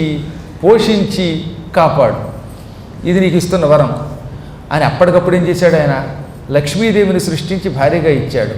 పోషించి కాపాడు. ఇది నీకు ఇస్తున్న వరం అని అప్పటికప్పుడు ఏం చేశాడు ఆయన? లక్ష్మీదేవిని సృష్టించి భార్యగా ఇచ్చాడు.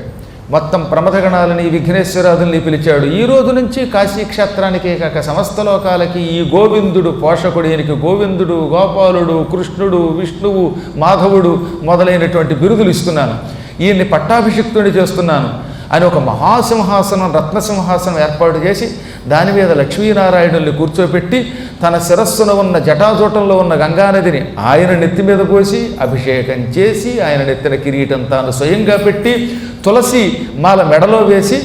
మొత్తం ప్రమథగణాలని, విఘ్నేశ్వరాదుల్ని పిలిచాడు. ఈ రోజు నుంచి కాశీక్షేత్రానికే కాక సమస్త లోకాలకి ఈ గోవిందుడు పోషకుడు. ఈయనకి గోవిందుడు, గోపాలుడు, కృష్ణుడు, విష్ణువు, మాధవుడు మొదలైనటువంటి బిరుదులు ఇస్తున్నాను. ఈయన్ని పట్టాభిషిక్తుని చేస్తున్నాను అని ఒక మహాసింహాసనం, రత్నసింహాసనం ఏర్పాటు చేసి దాని మీద లక్ష్మీనారాయణుల్ని కూర్చోపెట్టి తన శిరస్సున ఉన్న జటాజూటంలో ఉన్న గంగానదిని ఆయన నెత్తి మీద పోసి అభిషేకం చేసి ఆయన నెత్తిన కిరీటం తాను స్వయంగా పెట్టి తులసి మాల మెడలో వేసి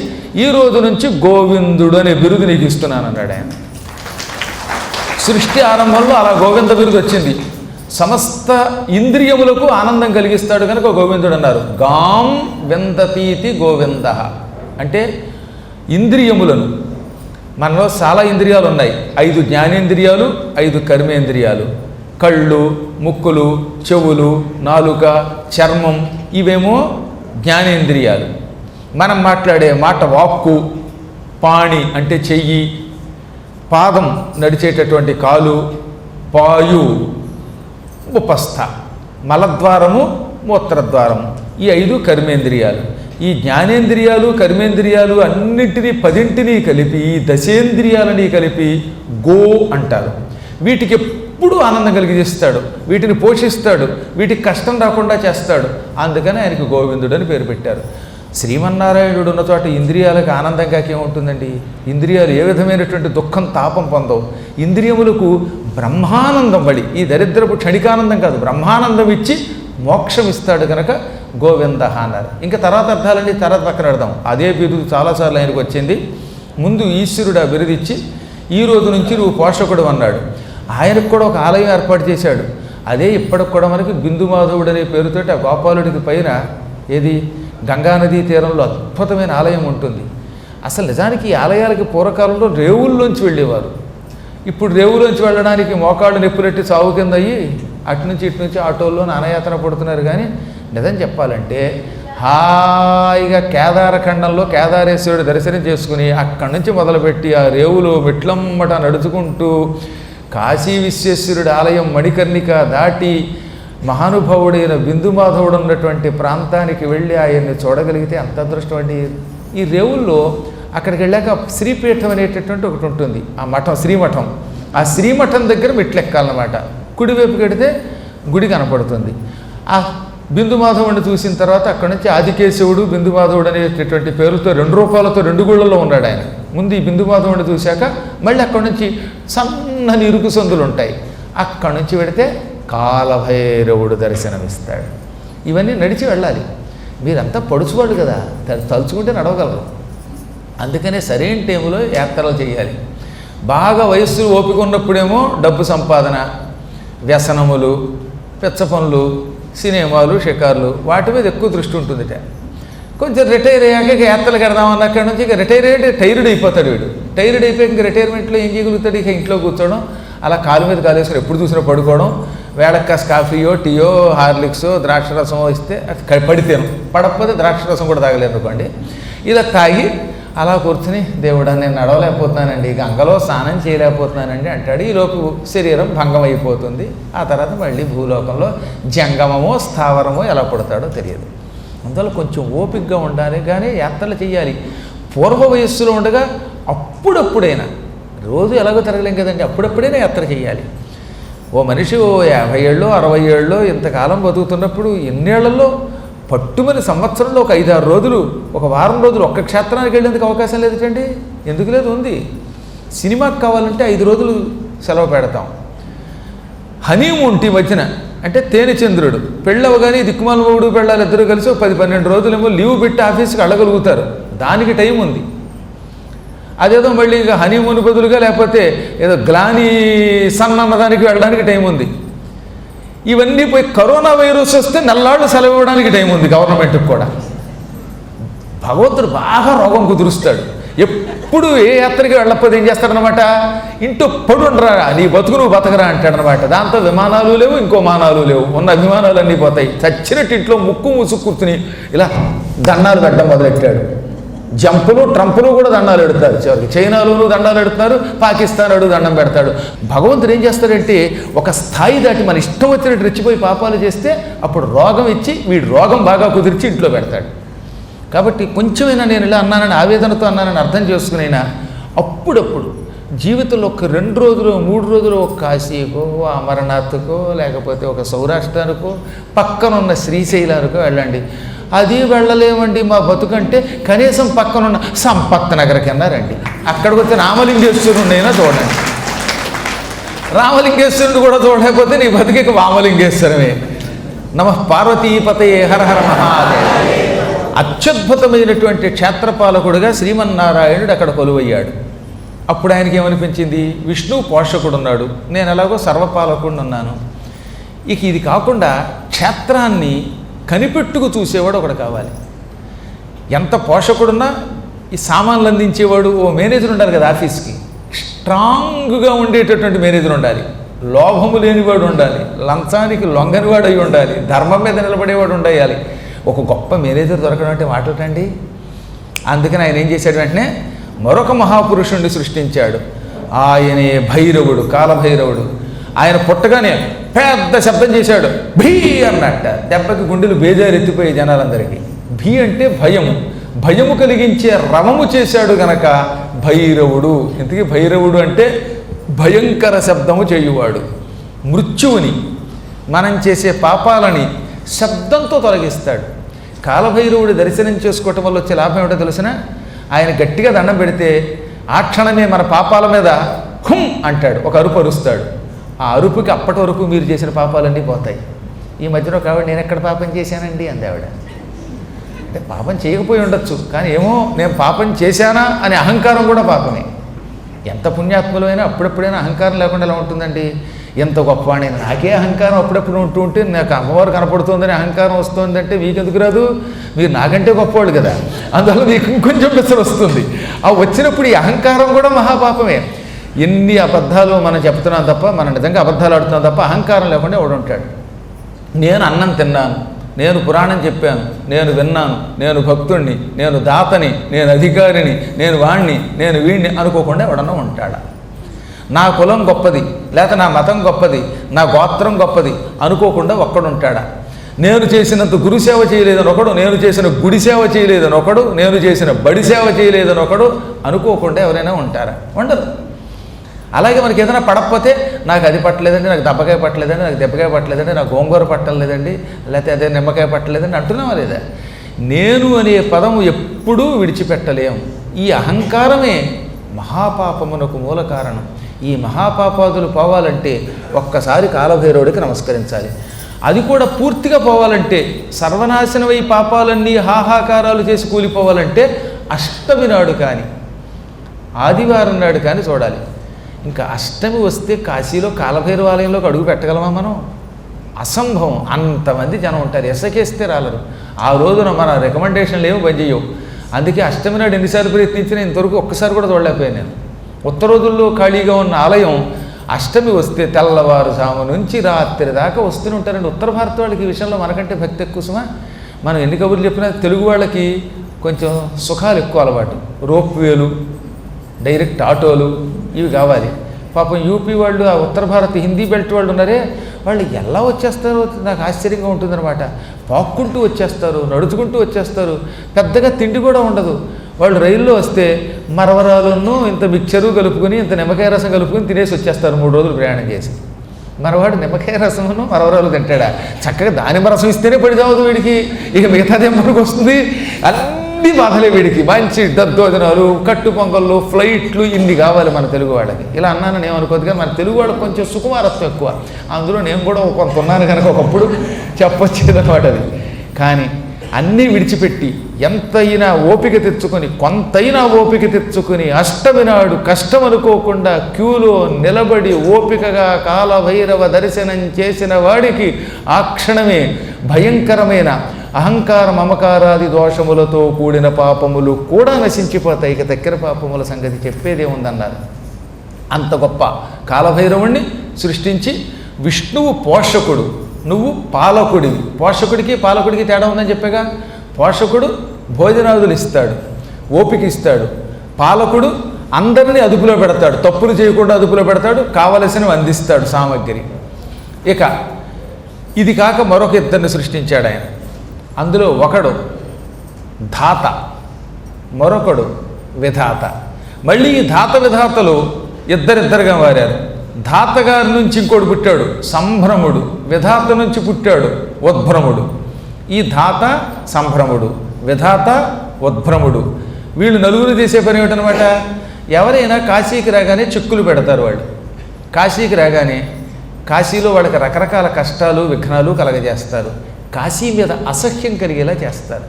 ఈ రోజు నుంచి గోవిందుడు అనే బిరుదు నీకు ఇస్తున్నాను అన్నాడు ఆయన. సృష్టి ఆరంభంలో అలా గోవింద బిరుదు వచ్చింది. సమస్త ఇంద్రియములకు ఆనందం కలిగిస్తాడు కనుక గోవిందుడు అన్నారు. గాం విందతీతి గోవింద అంటే ఇంద్రియములను, మనలో చాలా ఇంద్రియాలు ఉన్నాయి. 5 జ్ఞానేంద్రియాలు, 5 కర్మేంద్రియాలు. కళ్ళు, ముక్కులు, చెవులు, నాలుక, చర్మం ఇవేమో జ్ఞానేంద్రియాలు. మనం మాట్లాడే మాట వాక్కు, పాణి అంటే చెయ్యి, పాదం నడిచేటటువంటి కాలు, పాయు ఉపస్థ, మలద్వారము, మూత్రద్వారము ఈ 5 కర్మేంద్రియాలు. ఈ జ్ఞానేంద్రియాలు, కర్మేంద్రియాలు అన్నింటినీ 10ంటిని కలిపి, ఈ దశేంద్రియాలని కలిపి గో అంటారు. వీటికి ఎప్పుడూ ఆనందం కలిగిస్తాడు, వీటిని పోషిస్తాడు, వీటికి కష్టం రాకుండా చేస్తాడు. అందుకని ఆయనకి గోవిందుడు అని పేరు పెట్టారు. శ్రీమన్నారాయణుడు ఉన్న చోట ఇంద్రియాలకు ఆనందంగా ఏముంటుందండి? ఇంద్రియాలు ఏ విధమైనటువంటి దుఃఖం, తాపం పొందవు. ఇంద్రియములకు బ్రహ్మానందం పడి, ఈ దరిద్రపు క్షణికానందం కాదు, బ్రహ్మానందం ఇచ్చి మోక్షం ఇస్తాడు కనుక గోవింద అన్నారు. ఇంకా తర్వాత అర్థాలండి తర్వాత పక్కన పెడదాం. అదే బిరుదు చాలాసార్లు ఆయనకు వచ్చింది. ముందు ఈశ్వరుడు ఆ బిరుదిచ్చి ఈ రోజు నుంచి నువ్వు పోషకుడు అన్నాడు. ఆయనకు కూడా ఒక ఆలయం ఏర్పాటు చేశాడు. అదే ఇప్పటికి కూడా మనకి బిందుమాధవుడు అనే పేరుతోటి ఆ గోపాలుడికి పైన ఏది గంగానదీ తీరంలో అద్భుతమైన ఆలయం ఉంటుంది. అసలు నిజానికి ఈ ఆలయాలకి పూర్వకాలంలో రేవుల్లోంచి వెళ్ళేవారు. ఇప్పుడు రేవులోంచి వెళ్ళడానికి మోకాళ్ళు నొప్పులెట్టి సాగు కింద అయ్యి అటు నుంచి ఇటు నుంచి ఆటోల్లో నానయాతన పడుతున్నారు. కానీ నిజం చెప్పాలంటే హాయిగా కేదారఖండంలో కేదారేశ్వరుడి దర్శనం చేసుకుని అక్కడి నుంచి మొదలుపెట్టి ఆ రేవులో మెట్లమ్మట నడుచుకుంటూ కాశీ విశ్వేశ్వరుడి ఆలయం మణికర్ణిక దాటి మహానుభావుడైన బిందుమాధవుడు ఉన్నటువంటి ప్రాంతానికి వెళ్ళి ఆయన్ని చూడగలిగితే అంత అదృష్టం అండి. ఈ రేవుల్లో అక్కడికి వెళ్ళాక శ్రీపీఠం అనేటటువంటి ఒకటి ఉంటుంది, ఆ మఠం శ్రీమఠం. ఆ శ్రీమఠం దగ్గర మెట్లు ఎక్కాలన్నమాట. కుడివైపు కడితే గుడి కనపడుతుంది. ఆ బిందుమాధవుడిని చూసిన తర్వాత అక్కడి నుంచి ఆదికేశవుడు, బిందుమాధవుడు అనేటటువంటి పేరుతో 2 రూపాయలతో 2 గుళ్ళల్లో ఉన్నాడు ఆయన. ముందు ఈ బిందుమాధవుడిని చూశాక మళ్ళీ అక్కడి నుంచి సన్నని ఇరుకు సందులు ఉంటాయి. అక్కడి నుంచి పెడితే కాలభైరవుడు దర్శనమిస్తాడు. ఇవన్నీ నడిచి వెళ్ళాలి. మీరంతా పడుచువాళ్ళు కదా, తలుచుకుంటే నడవగలరు. అందుకనే సరైన టైంలో యాత్రలు చేయాలి. బాగా వయస్సు ఓపిక ఉన్నప్పుడేమో డబ్బు సంపాదన, వ్యసనములు, పెచ్చ పనులు, సినిమాలు, షికార్లు, వాటి మీద ఎక్కువ దృష్టి ఉంటుందిట. కొంచెం రిటైర్ అయ్యాక ఇక యాత్రలకు వెడదామన్న అక్కడి నుంచి ఇక రిటైర్ అయ్యి టైర్డ్ అయిపోతాడు వీడు. టైర్డ్ అయిపోయి ఇంక రిటైర్మెంట్లో ఏం చేయగలుగుతాడు? ఇక ఇంట్లో కూర్చోవడం, అలా కాలు మీద కాలు వేసుకొని ఎప్పుడు చూసినా పడుకోవడం, వేళకి కాస్త కాఫీయో టీయో హార్లిక్సో ద్రాక్షరసం ఇస్తే పడితేను, పడకపోతే ద్రాక్షరసం కూడా తాగలేదు అనుకోండి. ఇలా తాగి అలా కూర్చుని దేవుడా నేను నడవలేకపోతున్నానండి, గంగలో స్నానం చేయలేకపోతున్నానండి అంటాడు. ఈలోపు శరీరం భంగం అయిపోతుంది. ఆ తర్వాత మళ్ళీ భూలోకంలో జంగమమో స్థావరమో ఎలా పుడతాడో తెలియదు. అందువల్ల కొంచెం ఓపికగా ఉండాలి, కానీ యాత్రలు చేయాలి. పూర్వ వయస్సులో ఉండగా అప్పుడప్పుడైనా, రోజు ఎలాగో తిరగలేం కదండి, అప్పుడప్పుడైనా యాత్ర చేయాలి. ఓ మనిషి 50 ఏళ్ళు 60 ఏళ్ళు ఇంతకాలం బతుకుతున్నప్పుడు ఎన్నేళ్లలో పట్టుమని సంవత్సరంలో ఒక 5-6 రోజులు, ఒక వారం రోజులు ఒక్క క్షేత్రానికి వెళ్ళేందుకు అవకాశం లేదండి. ఎందుకు లేదు? ఉంది. సినిమాకి కావాలంటే 5 రోజులు సెలవు పెడతాం. హనీమూన్ టీ మధ్యన అంటే తేనె చంద్రుడు పెళ్ళవగానే దిక్కుమాల మూడు పెళ్ళాలి ఇద్దరు కలిసి 10-12 రోజులేమో లీవ్ పెట్టి ఆఫీస్కి వెళ్ళగలుగుతారు. దానికి టైం ఉంది. అదేదో మళ్ళీ ఇక హనీమూన్ బదులుగా లేకపోతే ఏదో గ్లానీ సన్ అన్నదానికి వెళ్ళడానికి టైం ఉంది. ఇవన్నీ పోయి కరోనా వైరస్ వస్తే నెల్లాళ్ళు సెలవు ఇవ్వడానికి టైం ఉంది గవర్నమెంట్కి కూడా. భగవంతుడు బాగా రోగం కుదురుస్తాడు. ఎప్పుడు ఏ యాత్రకి వెళ్ళకపోతే ఏం చేస్తాడనమాట, ఇంటూ పడుండరా నీ బతుకు నువ్వు బతకరా అంటాడనమాట. దాంతో విమానాలు లేవు, ఇంకో మానాలు లేవు, ఉన్న అభిమానాలు అన్నీ పోతాయి. చచ్చినట్టు ఇంట్లో ముక్కు మూసు కూర్చుని ఇలా దండాలు పెట్టడం మొదలెట్టాడు. జంపులు ట్రంపులు కూడా దండాలు పెడతారు. చివరికి చైనాలోనూ దండాలు పెడతారు, పాకిస్తాన్ అడుగు దండం పెడతాడు. భగవంతుడు ఏం చేస్తాడంటే ఒక స్థాయి దాటి మన ఇష్టం వచ్చినట్టు రెచ్చిపోయి పాపాలు చేస్తే అప్పుడు రోగం ఇచ్చి వీడు రోగం బాగా కుదిర్చి ఇంట్లో పెడతాడు. కాబట్టి కొంచెమైనా నేను ఇలా అన్నానని ఆవేదనతో అన్నానని అర్థం చేసుకునైనా అప్పుడప్పుడు జీవితంలో ఒక 2 రోజులు 3 రోజులు ఒక కాశీకో అమరనాథ్కో లేకపోతే ఒక సౌరాష్ట్రానికో పక్కనున్న శ్రీశైలానికో వెళ్ళండి. అది వెళ్ళలేమండి మా బతుకంటే కనీసం పక్కనున్న సంపత్ నగర్కన్నా రండి. అక్కడికి వచ్చి రామలింగేశ్వరుడు అయినా చూడండి. రామలింగేశ్వరుడు కూడా చూడలేకపోతే నీ బతుకి వామలింగేశ్వరమే. నమః పార్వతీపతయే హర హర మహాదేవ. అత్యద్భుతమైనటువంటి క్షేత్రపాలకుడుగా శ్రీమన్నారాయణుడు అక్కడ కొలువయ్యాడు. అప్పుడు ఆయనకి ఏమనిపించింది, విష్ణువు పోషకుడున్నాడు, నేను ఎలాగో సర్వపాలకుడు ఉన్నాను. ఇక ఇది కాకుండా క్షేత్రాన్ని కనిపెట్టుకు చూసేవాడు ఒకడు కావాలి. ఎంత పోషకుడున్నా ఈ సామాన్లు అందించేవాడు ఓ మేనేజర్ ఉండాలి కదా ఆఫీస్కి. స్ట్రాంగ్గా ఉండేటటువంటి మేనేజర్ ఉండాలి, లోభము లేనివాడు ఉండాలి, లంచానికి లొంగనివాడు అయి ఉండాలి, ధర్మం మీద నిలబడేవాడు ఉండాలి. ఒక గొప్ప మేనేజర్ దొరకడం అంటే మాట్లాడండి. అందుకని ఆయన ఏం చేశాడు, వెంటనే మరొక మహాపురుషుణ్ణి సృష్టించాడు. ఆయనే భైరవుడు, కాలభైరవుడు. ఆయన పుట్టగానే పెద్ద శబ్దం చేశాడు, భీ అన్నట్ట. దెబ్బకి గుండెలు బేజారెత్తిపోయే జనాలందరికీ. భీ అంటే భయము, భయము కలిగించే రవము చేశాడు గనక భైరవుడు. ఇంతకీ భైరవుడు అంటే భయంకర శబ్దము చేయువాడు. మృత్యువుని, మనం చేసే పాపాలని శబ్దంతో తొలగిస్తాడు. కాలభైరవుడి దర్శనం చేసుకోవటం వల్ల వచ్చే లాభం ఏమిటో తెలిసిన, ఆయన గట్టిగా దండం పెడితే ఆ క్షణమే మన పాపాల మీద హుం అంటాడు, ఒక అరుపు అరుస్తాడు. ఆ అరుపుకి అప్పటి వరకు మీరు చేసిన పాపాలన్నీ పోతాయి. ఈ మధ్యలో కాబట్టి నేను ఎక్కడ పాపం చేశానండి అంది ఆవిడ. అంటే పాపం చేయకపోయి ఉండొచ్చు, కానీ ఏమో నేను పాపం చేశానా అనే అహంకారం కూడా పాపమే. ఎంత పుణ్యాత్ములు అయినా అప్పుడెప్పుడైనా అహంకారం లేకుండా ఎలా ఉంటుందండి. ఎంత గొప్పవాణైనా నాకే అహంకారం అప్పుడప్పుడు ఉంటూ ఉంటే నాకు అమ్మవారు కనపడుతుందని అహంకారం వస్తుందంటే మీకెందుకు రాదు? మీరు నాకంటే గొప్పవాళ్ళు కదా, అందువల్ల మీకు ఇంకొంచెం పెసరు వస్తుంది. ఆ వచ్చినప్పుడు ఈ అహంకారం కూడా మహాపాపమే. ఎన్ని అబద్ధాలు మనం చెప్తున్నాం తప్ప, మనం నిజంగా అబద్ధాలు ఆడుతున్నాం తప్ప అహంకారం లేకుండా ఎవడు ఉంటాడు. నేను అన్నం తిన్నాను, నేను పురాణం చెప్పాను, నేను విన్నాను, నేను భక్తుణ్ణి, నేను దాతని, నేను అధికారిని, నేను వాణ్ణి, నేను వీణ్ణి అనుకోకుండా ఎవడన్నా ఉంటాడా? నా కులం గొప్పది, లేక నా మతం గొప్పది, నా గోత్రం గొప్పది అనుకోకుండా ఒక్కడుంటాడా? నేను చేసినంత గురుసేవ చేయలేదని ఒకడు, నేను చేసిన గుడి సేవ చేయలేదని ఒకడు, నేను చేసిన బడి సేవ చేయలేదని ఒకడు అనుకోకుండా ఎవరైనా ఉంటారా? ఉండరు. అలాగే మనకి ఏదైనా పడకపోతే నాకు అది పట్టలేదండి, నాకు దెబ్బకాయ పట్టలేదండి, నాకు దెబ్బకాయ పట్టలేదండి, నాకు గోంగూర పట్టలేదండి, లేకపోతే అదే నిమ్మకాయ పట్టలేదండి అంటున్నావా లేదా? నేను అనే పదము ఎప్పుడూ విడిచిపెట్టలేము. ఈ అహంకారమే మహాపాపమునకు మూల కారణం. ఈ మహాపాపాదులు పోవాలంటే ఒక్కసారి కాలభైరవుడికి నమస్కరించాలి. అది కూడా పూర్తిగా పోవాలంటే, సర్వనాశనమై పాపాలన్నీ హాహాకారాలు చేసి కూలిపోవాలంటే అష్టమి నాడు కానీ ఆదివారం నాడు కానీ చూడాలి. ఇంకా అష్టమి వస్తే కాశీలో కాలభైరవ ఆలయంలోకి అడుగు పెట్టగలమా మనం? అసంభవం. అంతమంది జనం ఉంటారు, ఎసకేస్తే రాలరు. ఆ రోజున మన రికమెండేషన్లు ఏమో పనిచేయవు. అందుకే అష్టమి నాడు ఎన్నిసార్లు ప్రయత్నించినా ఇంతవరకు ఒక్కసారి కూడా చూడలేకపోయాను నేను. కొత్త రోజుల్లో ఖాళీగా ఉన్న ఆలయం అష్టమి వస్తే తెల్లవారుజాము నుంచి రాత్రి దాకా వస్తూనే ఉంటారండి. ఉత్తర భారత వాళ్ళకి ఈ విషయంలో మనకంటే భక్తి ఎక్కువ సుమా. మనం ఎన్ని కబుర్లు చెప్పినా తెలుగు వాళ్ళకి కొంచెం సుఖాలు ఎక్కువ అలవాటు. రోప్వేలు, డైరెక్ట్ ఆటోలు ఇవి కావాలి. పాపం యూపీ వాళ్ళు, ఆ ఉత్తర భారత హిందీ బెల్ట్ వాళ్ళు ఉన్నారే, వాళ్ళు ఎలా వచ్చేస్తారో నాకు ఆశ్చర్యంగా ఉంటుందన్నమాట. పాక్కుంటూ వచ్చేస్తారు, నడుచుకుంటూ వచ్చేస్తారు, పెద్దగా తిండి కూడా ఉండదు. వాళ్ళు రైల్లో వస్తే మరవరాలను ఇంత మిక్చరు కలుపుకొని ఇంత నిమ్మకాయ రసం కలుపుకొని తినేసి వచ్చేస్తారు 3 రోజులు ప్రయాణం చేసి. మనవాడు నిమ్మకాయ రసమును మరవరాలు తింటాడా? చక్కగా దానిమ్మ రసం ఇస్తేనే పడిదావదు వీడికి, ఇక మిగతాది మనకు వస్తుంది. అన్ని బాధలే వీడికి. మంచి దద్దోజనాలు, కట్టు పొంగళ్ళు, ఫ్లైట్లు ఇన్ని కావాలి మన తెలుగు వాళ్ళకి. ఇలా అన్నానని ఏమనుకోదు, కానీ మన తెలుగు వాళ్ళకి కొంచెం సుకుమారత్వం ఎక్కువ. అందులో నేను కూడా కొంత ఉన్నాను కనుక ఒకప్పుడు చెప్పొచ్చేదన్నమాట అది. కానీ అన్నీ విడిచిపెట్టి ఎంతైనా ఓపిక తెచ్చుకొని, కొంతైనా ఓపిక తెచ్చుకొని అష్టమి నాడు కష్టం అనుకోకుండా క్యూలో నిలబడి ఓపికగా కాలభైరవ దర్శనం చేసిన వాడికి ఆ క్షణమే భయంకరమైన అహంకార మమకారాది దోషములతో కూడిన పాపములు కూడా నశించిపోతాయి. ఇక దగ్గర పాపముల సంగతి చెప్పేదే ఉందన్నారు. అంత గొప్ప కాలభైరవుణ్ణి సృష్టించి విష్ణువు పోషకుడు, నువ్వు పాలకుడివి. పోషకుడికి పాలకుడికి తేడా ఉందని చెప్పాగా. పోషకుడు భోజనాదులు ఇస్తాడు, ఓపిక ఇస్తాడు. పాలకుడు అందరినీ అదుపులో పెడతాడు, తప్పులు చేయకుండా అదుపులో పెడతాడు, కావలసినవి అందిస్తాడు సామగ్రి. ఇక ఇది కాక మరొక ఇద్దరిని సృష్టించాడు ఆయన. అందులో ఒకడు ధాత, మరొకడు విధాత. మళ్ళీ ఈ ధాత విధాతలు ఇద్దరిద్దరుగా మారారు. ధాతగారి నుంచి ఇంకోటి పుట్టాడు సంభ్రముడు, విధాత నుంచి పుట్టాడు ఉద్భ్రముడు. ఈ ధాత సంభ్రముడు, విధాత ఉద్భ్రముడు, వీళ్ళు నలుగురు చేసే పని ఏమిటనమాట, ఎవరైనా కాశీకి రాగానే చిక్కులు పెడతారు. వాళ్ళు కాశీకి రాగానే కాశీలో వాళ్ళకి రకరకాల కష్టాలు విఘ్నాలు కలగజేస్తారు. కాశీ మీద అసహ్యం కలిగేలా చేస్తారు.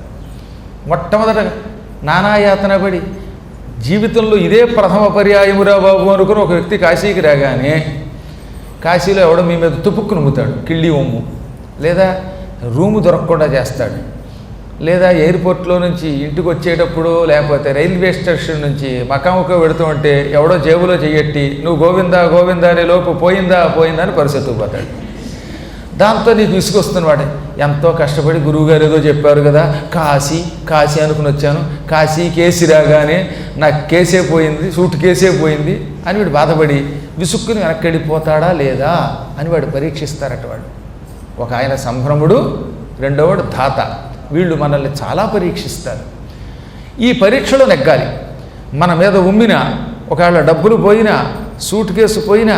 మొట్టమొదట నానాయాతన పడి జీవితంలో ఇదే ప్రథమ పర్యాయమురా బాబు అనుకుని ఒక వ్యక్తి కాశీకి రాగానే కాశీలో ఎవడో మీ మీద తుపుక్కు నుమ్ముతాడు, కిళ్ళి ఒమ్ము, లేదా రూము దొరకకుండా చేస్తాడు, లేదా ఎయిర్పోర్ట్లో నుంచి ఇంటికి వచ్చేటప్పుడు లేకపోతే రైల్వే స్టేషన్ నుంచి మకాముకో పెడుతూ ఉంటే ఎవడో జేబులో చెయ్యట్టి నువ్వు గోవిందా గోవిందా అనే లోపు పోయిందా పోయిందా అని పరిసెత్తుకుపోతాడు. దాంతో నీకు విసుగొస్తున్నవాడే, ఎంతో కష్టపడి గురువుగారు ఏదో చెప్పారు కదా, కాశీ కాశీ అనుకుని వచ్చాను, కాశీ కేసి రాగానే నాకు కేసే పోయింది, సూట్ కేసే పోయింది అని వీడు బాధపడి విసుక్కుని వెనక్కి వెళ్ళిపోతాడా లేదా అని వాడు పరీక్షిస్తారట. వాడు ఒక ఆయన సంభ్రముడు, రెండోవాడు ధాత. వీళ్ళు మనల్ని చాలా పరీక్షిస్తారు. ఈ పరీక్షలో నెగ్గాలి. మన మీద ఉమ్మినా, ఒకవేళ డబ్బులు పోయినా, సూట్ కేసు పోయినా,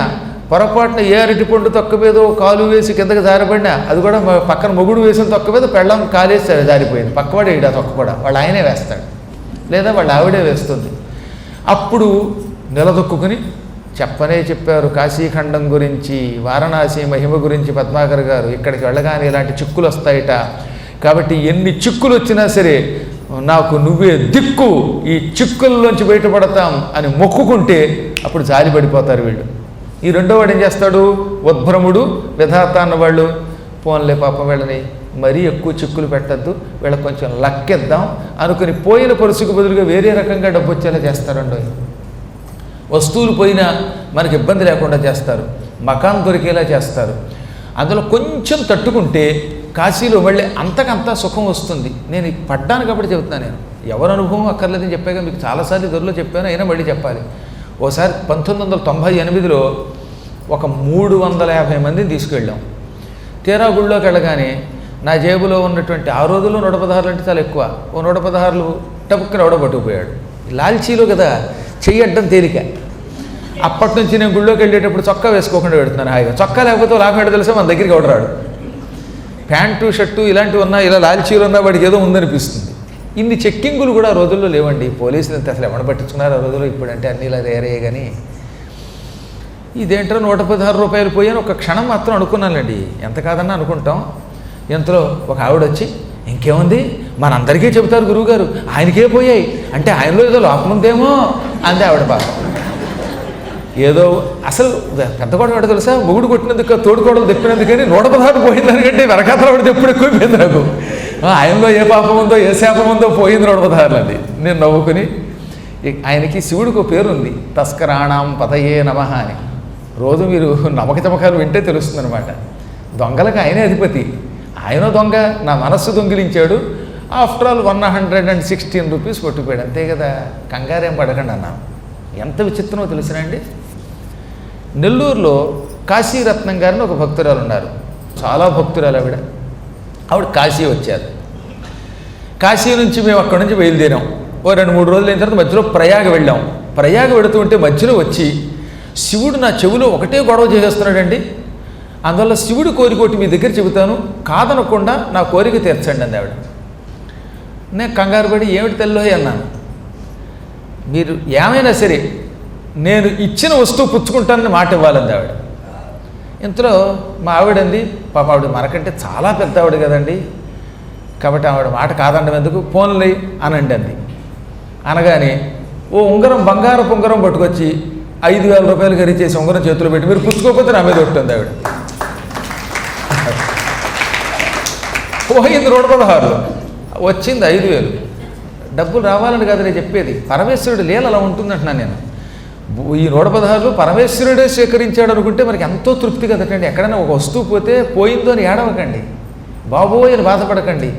పొరపాటున ఏ అరటి పండు తొక్క మీద కాలు వేసి కిందకి జారబడినా, అది కూడా పక్కన మొగుడు వేసిన తొక్క మీద పెళ్ళం కాలేసి జారిపోయింది, పక్కవాడే ఈడ తొక్క కూడా వాళ్ళు ఆయనే వేస్తాడు, లేదా వాళ్ళు ఆవిడే వేస్తుంది. అప్పుడు నిలదొక్కుని చెప్పనే చెప్పారు కాశీఖండం గురించి, వారణాసి మహిమ గురించి పద్మాకర్ గారు. ఇక్కడికి వెళ్ళగానే ఇలాంటి చిక్కులు వస్తాయిట, కాబట్టి ఎన్ని చిక్కులు వచ్చినా సరే నాకు నువ్వే దిక్కు, ఈ చిక్కుల్లోంచి బయటపడతాం అని మొక్కుకుంటే అప్పుడు జారి పడిపోతారు వీళ్ళు. ఈ రెండో వాడు ఏం చేస్తాడు, ఉద్భ్రముడు విధాత అన్నవాళ్ళు, పోన్లే పాపం వీళ్ళని మరీ ఎక్కువ చిక్కులు పెట్టద్దు, వీళ్ళకి కొంచెం లక్కెద్దాం అనుకుని పోయిన పరుసుకు బదులుగా వేరే రకంగా డబ్బు వచ్చేలా చేస్తారండి. వస్తువులు పోయినా మనకి ఇబ్బంది లేకుండా చేస్తారు, మకాన్ దొరికేలా చేస్తారు. అందులో కొంచెం తట్టుకుంటే కాశీలో మళ్ళీ అంతకంతా సుఖం వస్తుంది. నేను పడ్డాను కాబట్టి చెబుతున్నాను. నేను ఎవరు అనుభవం అక్కర్లేదని చెప్పాక మీకు చాలాసార్లు దొరిలో చెప్పాను, అయినా మళ్ళీ చెప్పాలి. ఓసారి 1998లో ఒక 350 మందిని తీసుకెళ్ళాం. తీరా గుళ్ళోకి వెళ్ళగానే నా జేబులో ఉన్నటువంటి, ఆ రోజుల్లో 116 అంటే చాలా ఎక్కువ, ఓ 116 టపుక్కున ఎవడో పట్టుకుపోయాడు. లాల్చీలో కదా చెయ్యడ్డం తేలిక. అప్పటి నుంచి నేను గుళ్ళోకి వెళ్ళేటప్పుడు చొక్కా వేసుకోకుండా పెడుతున్నాను హాయిగా. చొక్కా లేకపోతే లాభం తెలిసే మన దగ్గరికి ఎవడరాడు. ప్యాంటు షర్టు ఇలాంటివి ఉన్నా, ఇలా లాల్చీలు ఉన్నా వాడికి ఏదో ఉందనిపిస్తుంది. ఇన్ని చెక్కింగులు కూడా ఆ రోజుల్లో లేవండి. పోలీసులు అంతా అసలు ఎవడ పట్టించుకున్నారు ఆ రోజుల్లో. ఇప్పుడంటే అన్నీ ఇలా తయారయ్యాయి. కానీ ఇదేంటో 116 రూపాయలు పోయి అని ఒక క్షణం మాత్రం అనుకున్నానండి. ఎంత కాదన్నా అనుకుంటాం. ఇంతలో ఒక ఆవిడ వచ్చి, ఇంకేముంది మనందరికీ చెబుతారు గురువుగారు, ఆయనకే పోయాయి అంటే ఆయనలో ఏదో లోపం ఉందేమో అంతే ఆవిడ పాప. ఏదో అసలు పెద్ద గొడవ వాడు తెలుసా, మొగుడు కొట్టినందుకు తోడుకోవడం తెప్పినందుకని 116 పోయిందనికంటే వెనకాతల వాడు తెప్పుడు ఎక్కువైపోయింది నాకు. ఆయనలో ఏ పాపం ఉందో ఏ శాపం ఉందో పోయింది 116 అండి. నేను నవ్వుకుని, ఆయనకి శివుడికి ఒక పేరు ఉంది, తస్కరాణం పతయే నమః అని. రోజు మీరు నమ్మక చమకాలు వింటే తెలుస్తుందనమాట. దొంగలకు ఆయనే అధిపతి. ఆయన దొంగ, నా మనస్సు దొంగిలించాడు. ఆఫ్టర్ ఆల్ 116 రూపీస్ కొట్టుకుపోయాడు, అంతే కదా. కంగారేం పడకండి అన్నాను. ఎంత విచిత్రమో తెలిసినండి. నెల్లూరులో కాశీరత్నం గారిని ఒక భక్తురాలు ఉన్నారు, చాలా భక్తురాలు ఆవిడ. కాశీ వచ్చారు. కాశీ నుంచి మేము అక్కడి నుంచి బయలుదేరాం. ఓ 2-3 రోజులు అయిన తర్వాత మధ్యలో ప్రయాగ వెళ్ళాం. ప్రయాగ వెళుతూ ఉంటే మధ్యలో వచ్చి, శివుడు నా చెవిలో ఒకటే గొడవ చేసేస్తున్నాడండి, అందువల్ల శివుడి కోరికోటి మీ దగ్గర చెబుతాను, కాదనకుండా నా కోరిక తీర్చండి అంది ఆవిడ. నేను కంగారు పడి, ఏమిటి తెల్లో అన్నాను. మీరు ఏమైనా సరే నేను ఇచ్చిన వస్తువు పుచ్చుకుంటానని మాట ఇవ్వాలంది ఆవిడ. ఇంతలో మా ఆవిడంది, పాప ఆవిడ మనకంటే చాలా పెద్ద ఆవిడ కదండి, కాబట్టి ఆవిడ మాట కాదండం ఎందుకు, ఫోన్లే అనండి అంది. అనగానే ఓ ఉంగరం, బంగారపు ఉంగరం పట్టుకొచ్చి 5,000 రూపాయలు ఖరీదు చేసి ఉంగరం చేతిలో పెట్టి, మీరు పుచ్చుకోకపోతే నా మీద ఉంటుంది ఆవిడ. పోయింది 116, వచ్చింది 5,000. డబ్బులు రావాలని కాదు నేను చెప్పేది, పరమేశ్వరుడు లీల అలా ఉంటుందంటున్నాను నేను. ఈ 116 పరమేశ్వరుడే స్వీకరించాడు అనుకుంటే మనకి ఎంతో తృప్తి కదటండి. ఎక్కడైనా ఒక వస్తువు పోతే పోయిందో అని ఏడవకండి, బాబోయ్ అని బాధపడకండి,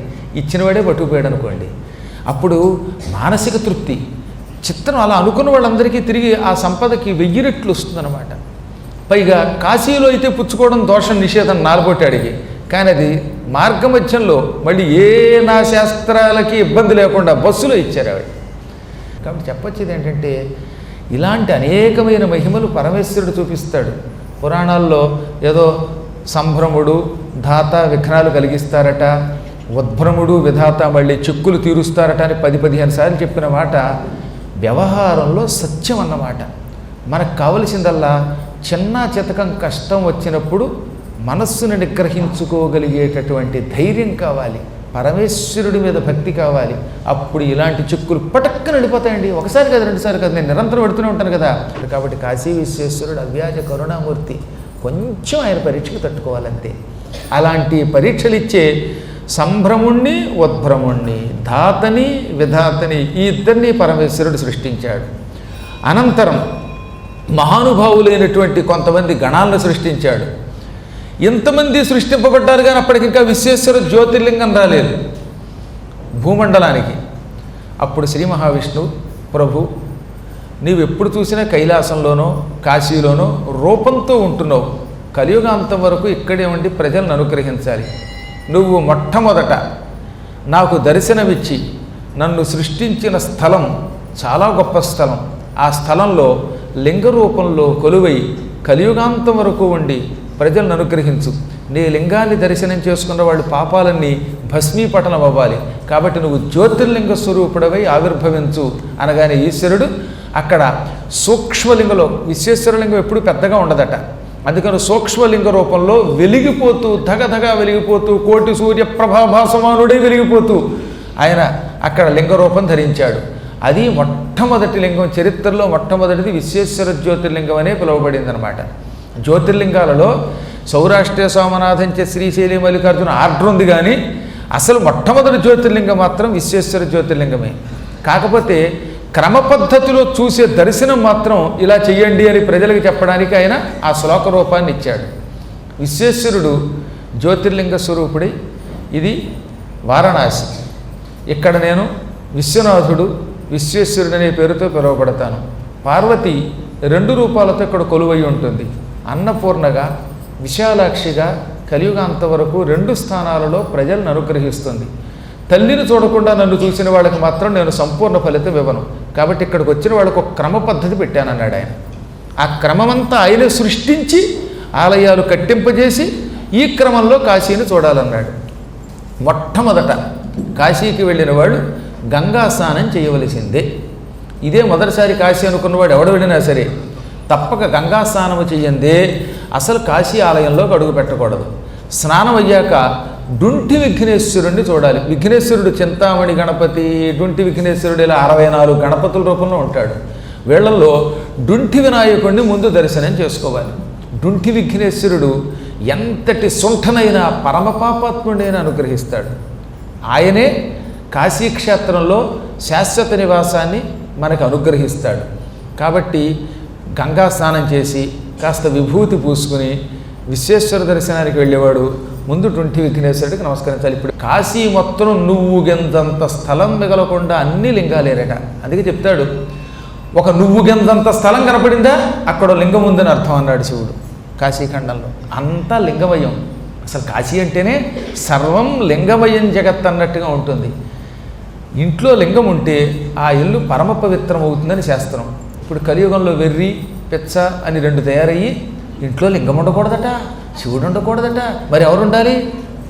ఇచ్చినవాడే పట్టుకుపోయాడు అనుకోండి, అప్పుడు మానసిక తృప్తి. చిత్రం అలా అనుకున్న వాళ్ళందరికీ తిరిగి ఆ సంపదకి 1000 రెట్లు వస్తుందన్నమాట. పైగా కాశీలో అయితే పుచ్చుకోవడం దోషం, నిషేధం నాలుగొట్టాడికి, కానీ అది మార్గమధ్యంలో మళ్ళీ ఏ నా శాస్త్రాలకి ఇబ్బంది లేకుండా బస్సులో ఇచ్చారు ఆవిడ. కాబట్టి చెప్పొచ్చేది ఏంటంటే, ఇలాంటి అనేకమైన మహిమలు పరమేశ్వరుడు చూపిస్తాడు. పురాణాల్లో ఏదో సంభ్రముడు ధాత విఘ్నాలు కలిగిస్తారట, ఉద్భ్రముడు విధాత మళ్ళీ చిక్కులు తీరుస్తారట అని 10-15 సార్లు చెప్పిన మాట వ్యవహారంలో సత్యం అన్నమాట. మనకు కావలసిందల్లా చిన్న చితకం కష్టం వచ్చినప్పుడు మనస్సును నిగ్రహించుకోగలిగేటటువంటి ధైర్యం కావాలి, పరమేశ్వరుడి మీద భక్తి కావాలి. అప్పుడు ఇలాంటి చిక్కులు పటక్కన వెళ్ళిపోతాయండి. ఒకసారి కాదు, 2 సార్లు కాదు, నేను నిరంతరం పెడుతూనే ఉంటాను కదా. కాబట్టి కాశీ విశ్వేశ్వరుడు అవ్యాజ కరుణామూర్తి, కొంచెం ఆయన పరీక్షకు తట్టుకోవాలంతే. అలాంటి పరీక్షలు ఇచ్చే సంభ్రముణ్ణి ఉద్భ్రముణ్ణి, ధాతని విధాతని, ఈ ఇద్దరిని పరమేశ్వరుడు సృష్టించాడు. అనంతరం మహానుభావులైనటువంటి కొంతమంది గణాలను సృష్టించాడు. ఎంతమంది సృష్టింపబడ్డారు కానీ అప్పటికింకా విశ్వేశ్వర జ్యోతిర్లింగం రాలేదు భూమండలానికి. అప్పుడు శ్రీ మహావిష్ణువు, ప్రభు నీవు ఎప్పుడు చూసినా కైలాసంలోనో కాశీలోనో రూపంతో ఉంటున్నావు, కలియుగాంతం వరకు ఇక్కడే ఉండి ప్రజలను అనుగ్రహించాలి. నువ్వు మొట్టమొదట నాకు దర్శనమిచ్చి నన్ను సృష్టించిన స్థలం చాలా గొప్ప స్థలం. ఆ స్థలంలో లింగ రూపంలో కొలువై కలియుగాంతం వరకు ఉండి ప్రజలను అనుగ్రహించు. నీ లింగాన్ని దర్శనం చేసుకున్న వాళ్ళు పాపాలన్నీ భస్మీపటనం అవ్వాలి. కాబట్టి నువ్వు జ్యోతిర్లింగ స్వరూపుడవై ఆవిర్భవించు అనగానే ఈశ్వరుడు అక్కడ సూక్ష్మలింగంలో, విశ్వేశ్వరలింగం ఎప్పుడు పెద్దగా ఉండదట, అందుకని సూక్ష్మలింగ రూపంలో వెలిగిపోతూ ధగధగా వెలిగిపోతూ కోటి సూర్య ప్రభాభాసమానుడై వెలిగిపోతూ ఆయన అక్కడ లింగ రూపం ధరించాడు. అది మొట్టమొదటి లింగం, చరిత్రలో మొట్టమొదటిది విశ్వేశ్వర జ్యోతిర్లింగం అనే పిలువబడింది అనమాట. జ్యోతిర్లింగాలలో సౌరాష్ట్ర సోమనాథంచే శ్రీశైలి మల్లికార్జున ఆర్డర్ ఉంది, కానీ అసలు మొట్టమొదటి జ్యోతిర్లింగం మాత్రం విశ్వేశ్వర జ్యోతిర్లింగమే. కాకపోతే క్రమ పద్ధతిలో చూసే దర్శనం మాత్రం ఇలా చెయ్యండి అని ప్రజలకు చెప్పడానికి ఆయన ఆ శ్లోక రూపాన్ని ఇచ్చాడు. విశ్వేశ్వరుడు జ్యోతిర్లింగ స్వరూపుడై, ఇది వారణాసి, ఇక్కడ నేను విశ్వనాథుడు విశ్వేశ్వరుడు అనే పేరుతో పిలువబడతాను. పార్వతి 2 రూపాలతో ఇక్కడ కొలువై ఉంటుంది. అన్నపూర్ణగా, విశాలాక్షిగా కలియుగాంత వరకు 2 స్థానాలలో ప్రజలను అనుగ్రహిస్తుంది. తల్లిని చూడకుండా నన్ను చూసిన వాళ్ళకి మాత్రం నేను సంపూర్ణ ఫలితం ఇవ్వను. కాబట్టి ఇక్కడికి వచ్చిన వాళ్ళకు ఒక క్రమ పద్ధతి పెట్టానన్నాడు ఆయన. ఆ క్రమమంతా ఆయనే సృష్టించి ఆలయాలు కట్టింపజేసి ఈ క్రమంలో కాశీని చూడాలన్నాడు. మొట్టమొదట కాశీకి వెళ్ళిన వాళ్ళు గంగా స్నానం చేయవలసిందే. ఇదే మొదటిసారి కాశీ అనుకున్నవాడు ఎవడు వెళ్ళినా సరే తప్పక గంగా స్నానము చెయ్యందే అసలు కాశీ ఆలయంలోకి అడుగు పెట్టకూడదు. స్నానం అయ్యాక డుంటి విఘ్నేశ్వరుణ్ణి చూడాలి. విఘ్నేశ్వరుడు చింతామణి గణపతి, డుంటి విఘ్నేశ్వరుడు ఇలా 64 గణపతుల రూపంలో ఉంటాడు. వీళ్ళల్లో డుంటి వినాయకుడిని ముందు దర్శనం చేసుకోవాలి. డుంటి విఘ్నేశ్వరుడు ఎంతటి సుంఠనైన పరమపాపాత్ముడైన అనుగ్రహిస్తాడు. ఆయనే కాశీక్షేత్రంలో శాశ్వత నివాసాన్ని మనకు అనుగ్రహిస్తాడు. కాబట్టి గంగా స్నానం చేసి కాస్త విభూతి పూసుకుని విశ్వేశ్వర దర్శనానికి వెళ్ళేవాడు ముందు డుంటి విఘ్నేశ్వరుడికి నమస్కరించాలి. ఇప్పుడు కాశీ మొత్తం నువ్వు గెంతంత స్థలం మిగలకుండా అన్ని లింగాలేరట. అందుకే చెప్తాడు, ఒక నువ్వు గెంతంత స్థలం కనపడిందా అక్కడ లింగం ఉందని అర్థం అన్నాడు శివుడు కాశీఖండంలో. అంతా లింగమయం. అసలు కాశీ అంటేనే సర్వం లింగమయం జగత్ అన్నట్టుగా ఉంటుంది. ఇంట్లో లింగం ఉంటే ఆ ఇల్లు పరమ పవిత్రం అవుతుందని శాస్త్రం. ఇప్పుడు కలియుగంలో వెర్రి పెచ్చ అని 2 తయారయ్యి ఇంట్లో లింగం ఉండకూడదట, శివుడు ఉండకూడదట. మరి ఎవరు ఉండాలి?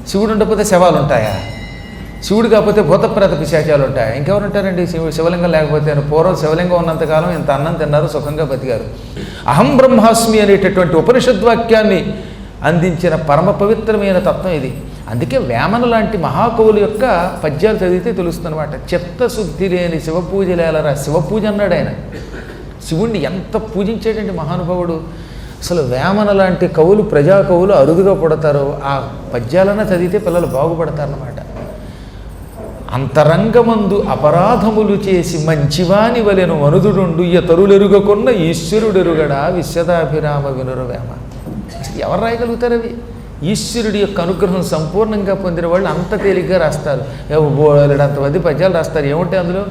శివుడు ఉండకపోతే శవాలు ఉంటాయా? శివుడు కాకపోతే భూతప్రేత పిశాచాలు ఉంటాయా? ఇంకెవరు ఉంటారండి? శివలింగం లేకపోతే. పూర్వం శివలింగం ఉన్నంతకాలం ఇంత అన్నం తిన్నారు, సుఖంగా బతికారు. అహం బ్రహ్మాస్మి అనేటటువంటి ఉపనిషద్వాక్యాన్ని అందించిన పరమ పవిత్రమైన తత్వం ఇది. అందుకే వేమన లాంటి మహాకవుల యొక్క పద్యాలు చదివితే తెలుస్తుందన్నమాట. చిత్తశుద్ధి లేని శివపూజలేలరా. శివపూజ అన్నాడు ఆయన. శివుణ్ణి ఎంత పూజించేటండి మహానుభావుడు. అసలు వేమన లాంటి కవులు, ప్రజా కవులు అరుదుగా పుడతారు. ఆ పద్యాలన్నా చదివితే పిల్లలు బాగుపడతారన్నమాట. అంతరంగమందు అపరాధములు చేసి మంచివాని వలెను మనుదుడుండు తరులెరుగకున్న ఈశ్వరుడెరుగడా విశ్వదాభిరామ వినురవేమ. అసలు ఎవరు రాయగలుగుతారు అవి? ఈశ్వరుడి యొక్క అనుగ్రహం సంపూర్ణంగా పొందిన వాళ్ళు అంత తేలిగ్గా రాస్తారు. అంతమంది పద్యాలు రాస్తారు. ఏముంటాయి అందులో?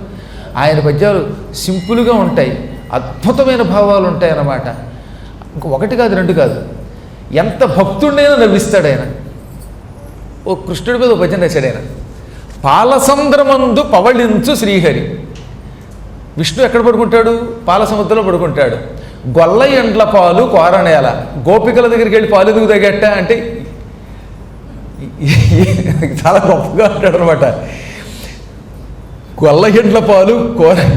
ఆయన పద్యాలు సింపుల్గా ఉంటాయి, అద్భుతమైన భావాలు ఉంటాయి అన్నమాట. ఒకటి కాదు, 2 కాదు. ఎంత భక్తుడినైనా నవ్విస్తాడు ఆయన. ఓ కృష్ణుడి మీద భజన రాశాడు ఆయన. పాలసముద్రమందు పవళించు శ్రీహరి. విష్ణు ఎక్కడ పడుకుంటాడు? పాలసముద్రంలో పడుకుంటాడు. గొల్ల ఎండ్ల పాలు కోరనేల. గోపికల దగ్గరికి వెళ్ళి పాలు ఎదుగు తగ్గట్ట అంటే చాలా గొప్పగా ఉంటాడు అనమాట. గొల్ల ఎండ్ల పాలు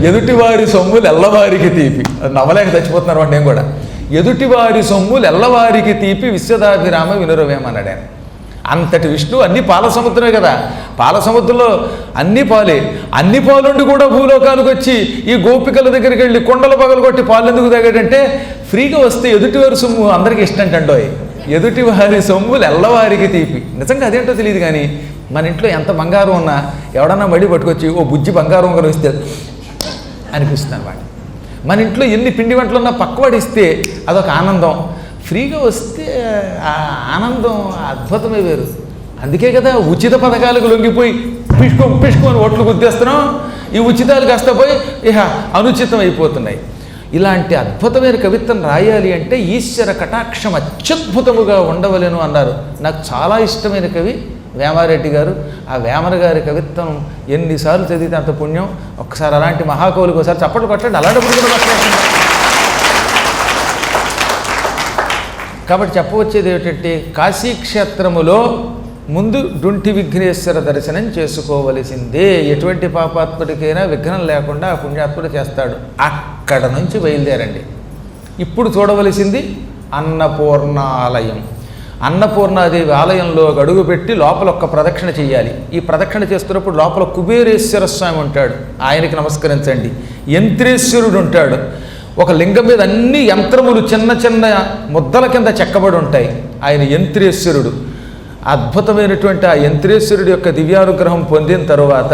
ఎదుటివారి సొమ్ములు ఎల్లవారికి తీపి. నవ్వలేక చచ్చిపోతున్నారు అంటే నేను కూడా. ఎదుటివారి సొమ్ములు ఎల్లవారికి తీపి విశ్వదాభిరామ వినురవేమన్నాడు ఆయన. అంతటి విష్ణు అన్ని పాల సముద్రమే కదా. పాల సముద్రంలో అన్ని పాలే. అన్ని పాలుండి కూడా భూలోకానికి వచ్చి ఈ గోపికల దగ్గరికి వెళ్ళి కొండలు పగలు కొట్టి పాలు ఎందుకు తాగాడంటే ఫ్రీగా వస్తే ఎదుటివారి సొమ్ము అందరికీ ఇష్టం అంటండోయ్. ఎదుటివారి సొమ్ములు ఎల్లవారికి తీపి. నిజంగా అదేంటో తెలియదు కానీ మన ఇంట్లో ఎంత బంగారం ఉన్నా ఎవడన్నా మడి పట్టుకొచ్చి ఓ బుజ్జి బంగారం కూడా ఇస్తే అనిపిస్తుంది అన్నమాట. మన ఇంట్లో ఎన్ని పిండి వంటలు ఉన్నా పక్కవాడు ఇస్తే అదొక ఆనందం. ఫ్రీగా వస్తే ఆ ఆనందం అద్భుతమే వేరు. అందుకే కదా ఉచిత పథకాలకు లొంగిపోయి పిష్కొని ఓట్లు గుద్దేస్తున్నాం. ఈ ఉచితాలు కాస్త పోయి ఇహ అనుచితం అయిపోతున్నాయి. ఇలాంటి అద్భుతమైన కవిత్వం రాయాలి అంటే ఈశ్వర కటాక్షం అత్యద్భుతముగా ఉండవలేను అన్నారు. నాకు చాలా ఇష్టమైన కవి వేమారెడ్డి గారు. ఆ వేమన గారి కవిత్వం ఎన్నిసార్లు చదివితే అంత పుణ్యం. ఒక్కసారి అలాంటి మహాకవులకు ఒకసారి చప్పట్లు కొట్టండి. అలాంటి కూడా కొట్టండి. కాబట్టి చెప్పవచ్చేది ఏమిటంటే కాశీక్షేత్రములో ముందు డుంటి విఘ్నేశ్వర దర్శనం చేసుకోవలసిందే. ఎటువంటి పాపాత్ముడికైనా విఘ్నం లేకుండా ఆ పుణ్యాత్ముడు చేస్తాడు. అక్కడ నుంచి బయలుదేరండి. ఇప్పుడు చూడవలసింది అన్నపూర్ణాలయం. అన్నపూర్ణాదేవి ఆలయంలో అడుగుపెట్టి లోపల ఒక్క ప్రదక్షిణ చేయాలి. ఈ ప్రదక్షిణ చేస్తున్నప్పుడు లోపల కుబేరేశ్వర స్వామి ఉంటాడు, ఆయనకి నమస్కరించండి. యంత్రేశ్వరుడు ఉంటాడు. ఒక లింగం మీద అన్ని యంత్రములు చిన్న చిన్న ముద్దల కింద చెక్కబడి ఉంటాయి. ఆయన యంత్రేశ్వరుడు. అద్భుతమైనటువంటి ఆ యంత్రేశ్వరుడి యొక్క దివ్యానుగ్రహం పొందిన తరువాత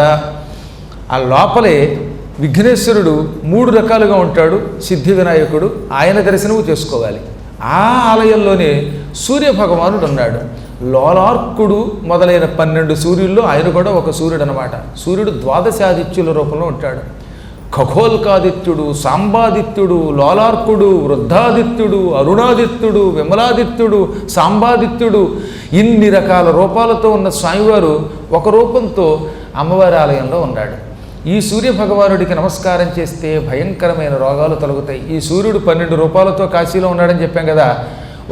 ఆ లోపలే విఘ్నేశ్వరుడు 3 రకాలుగా ఉంటాడు. సిద్ధి వినాయకుడు, ఆయన దర్శనము చేసుకోవాలి. ఆ ఆలయంలోనే సూర్యభగవానుడు ఉన్నాడు. లోలార్కుడు మొదలైన 12 సూర్యుల్లో ఆయన కూడా ఒక సూర్యుడు అనమాట. సూర్యుడు ద్వాదశాదిత్యుల రూపంలో ఉంటాడు. ఖగోల్కాదిత్యుడు, సాంబాదిత్యుడు, లోలార్కుడు, వృద్ధాదిత్యుడు, అరుణాదిత్యుడు, విమలాదిత్యుడు, సాంబాదిత్యుడు, ఇన్ని రకాల రూపాలతో ఉన్న స్వామివారు ఒక రూపంతో అమ్మవారి ఆలయంలో ఉన్నాడు. ఈ సూర్యభగవానుడికి నమస్కారం చేస్తే భయంకరమైన రోగాలు తొలగుతాయి. ఈ సూర్యుడు 12 రూపాలతో కాశీలో ఉన్నాడని చెప్పాం కదా.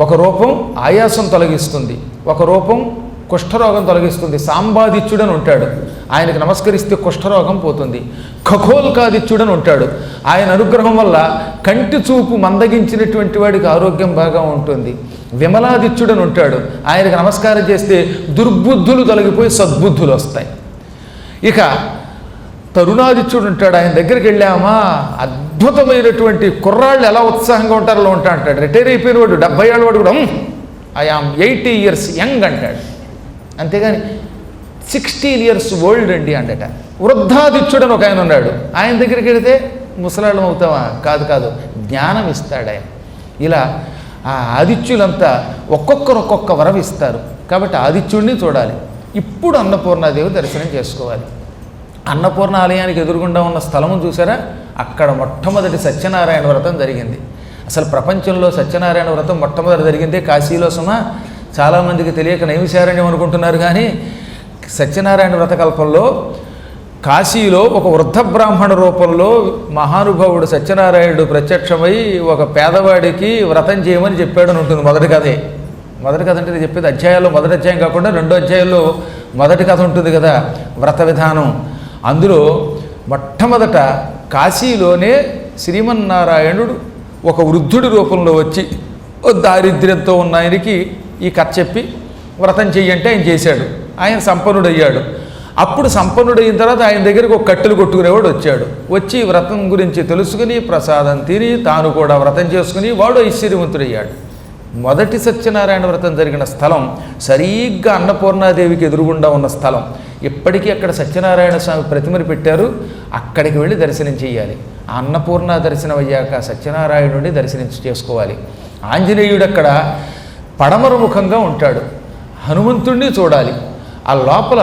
ఒక రూపం ఆయాసం తొలగిస్తుంది, ఒక రూపం కుష్ఠరోగం తొలగిస్తుంది. సాంబాదిత్యుడని ఉంటాడు. ఆయనకు నమస్కరిస్తే కుష్ఠరోగం పోతుంది. ఖగోల్కాదిత్యుడని ఉంటాడు, ఆయన అనుగ్రహం వల్ల కంటి చూపు మందగించినటువంటి వాడికి ఆరోగ్యం బాగా ఉంటుంది. విమలాదిత్యుడని ఉంటాడు, ఆయనకు నమస్కారం చేస్తే దుర్బుద్ధులు తొలగిపోయి సద్బుద్ధులు వస్తాయి. ఇక తరుణాదిత్యుడు ఉంటాడు, ఆయన దగ్గరికి వెళ్ళామా అద్భుతమైనటువంటి కుర్రాళ్ళు ఎలా ఉత్సాహంగా ఉంటారో అలా ఉంటా అంటాడు. రిటైర్ అయిపోయిన వాడు 70 ఏళ్ళ వాడు కూడా ఐ ఆమ్ 80 years యంగ్ అంటాడు, అంతేగాని 16 years ఓల్డ్ అండి అంటట. వృద్ధాదిత్యుడు అని ఒక ఆయన ఉన్నాడు, ఆయన దగ్గరికి వెళితే ముసలాళ్ళం అవుతావా, కాదు కాదు జ్ఞానం ఇస్తాడు ఆయన. ఇలా ఆ ఆదిత్యులంతా ఒక్కొక్కరు ఒక్కొక్క వరం ఇస్తారు. కాబట్టి ఆదిత్యుడిని చూడాలి. ఇప్పుడు అన్నపూర్ణాదేవి దర్శనం చేసుకోవాలి. అన్నపూర్ణ ఆలయానికి ఎదురుగుండా ఉన్న స్థలము చూసారా, అక్కడ మొట్టమొదటి సత్యనారాయణ వ్రతం జరిగింది. అసలు ప్రపంచంలో సత్యనారాయణ వ్రతం మొట్టమొదటి జరిగిందే కాశీలో. సుమ చాలామందికి తెలియక నైమిషారణ్యం అనుకుంటున్నారు, కానీ సత్యనారాయణ వ్రతకల్పంలో కాశీలో ఒక వృద్ధ బ్రాహ్మణ రూపంలో మహానుభావుడు సత్యనారాయణుడు ప్రత్యక్షమై ఒక పేదవాడికి వ్రతం చేయమని చెప్పాడని ఉంటుంది మొదటి కథే. మొదటి కథ అంటే చెప్పేది అధ్యాయాల్లో మొదటి అధ్యాయం కాకుండా 2వ అధ్యాయంలో మొదటి కథ ఉంటుంది కదా, వ్రత విధానం. అందులో మొట్టమొదట కాశీలోనే శ్రీమన్నారాయణుడు ఒక వృద్ధుడి రూపంలో వచ్చి దారిద్ర్యంతో ఉన్న ఆయనకి ఈ కథ చెప్పి వ్రతం చెయ్యంటే ఆయన చేశాడు. ఆయన సంపన్నుడయ్యాడు. అప్పుడు సంపన్నుడైన తర్వాత ఆయన దగ్గరికి ఒక కట్టెలు కొట్టుకునేవాడు వచ్చాడు. వచ్చి వ్రతం గురించి తెలుసుకుని ప్రసాదం తిని తాను కూడా వ్రతం చేసుకుని వాడు ఐశ్వర్యవంతుడయ్యాడు. మొదటి సత్యనారాయణ వ్రతం జరిగిన స్థలం సరిగ్గా అన్నపూర్ణాదేవికి ఎదురుగుండా ఉన్న స్థలం. ఇప్పటికీ అక్కడ సత్యనారాయణ స్వామి ప్రతిమని పెట్టారు, అక్కడికి వెళ్ళి దర్శనం చేయాలి. ఆ అన్నపూర్ణ దర్శనం అయ్యాక సత్యనారాయణుడిని చేసుకోవాలి. ఆంజనేయుడు అక్కడ పడమర ముఖంగా ఉంటాడు. హనుమంతుడిని చూడాలి. ఆ లోపల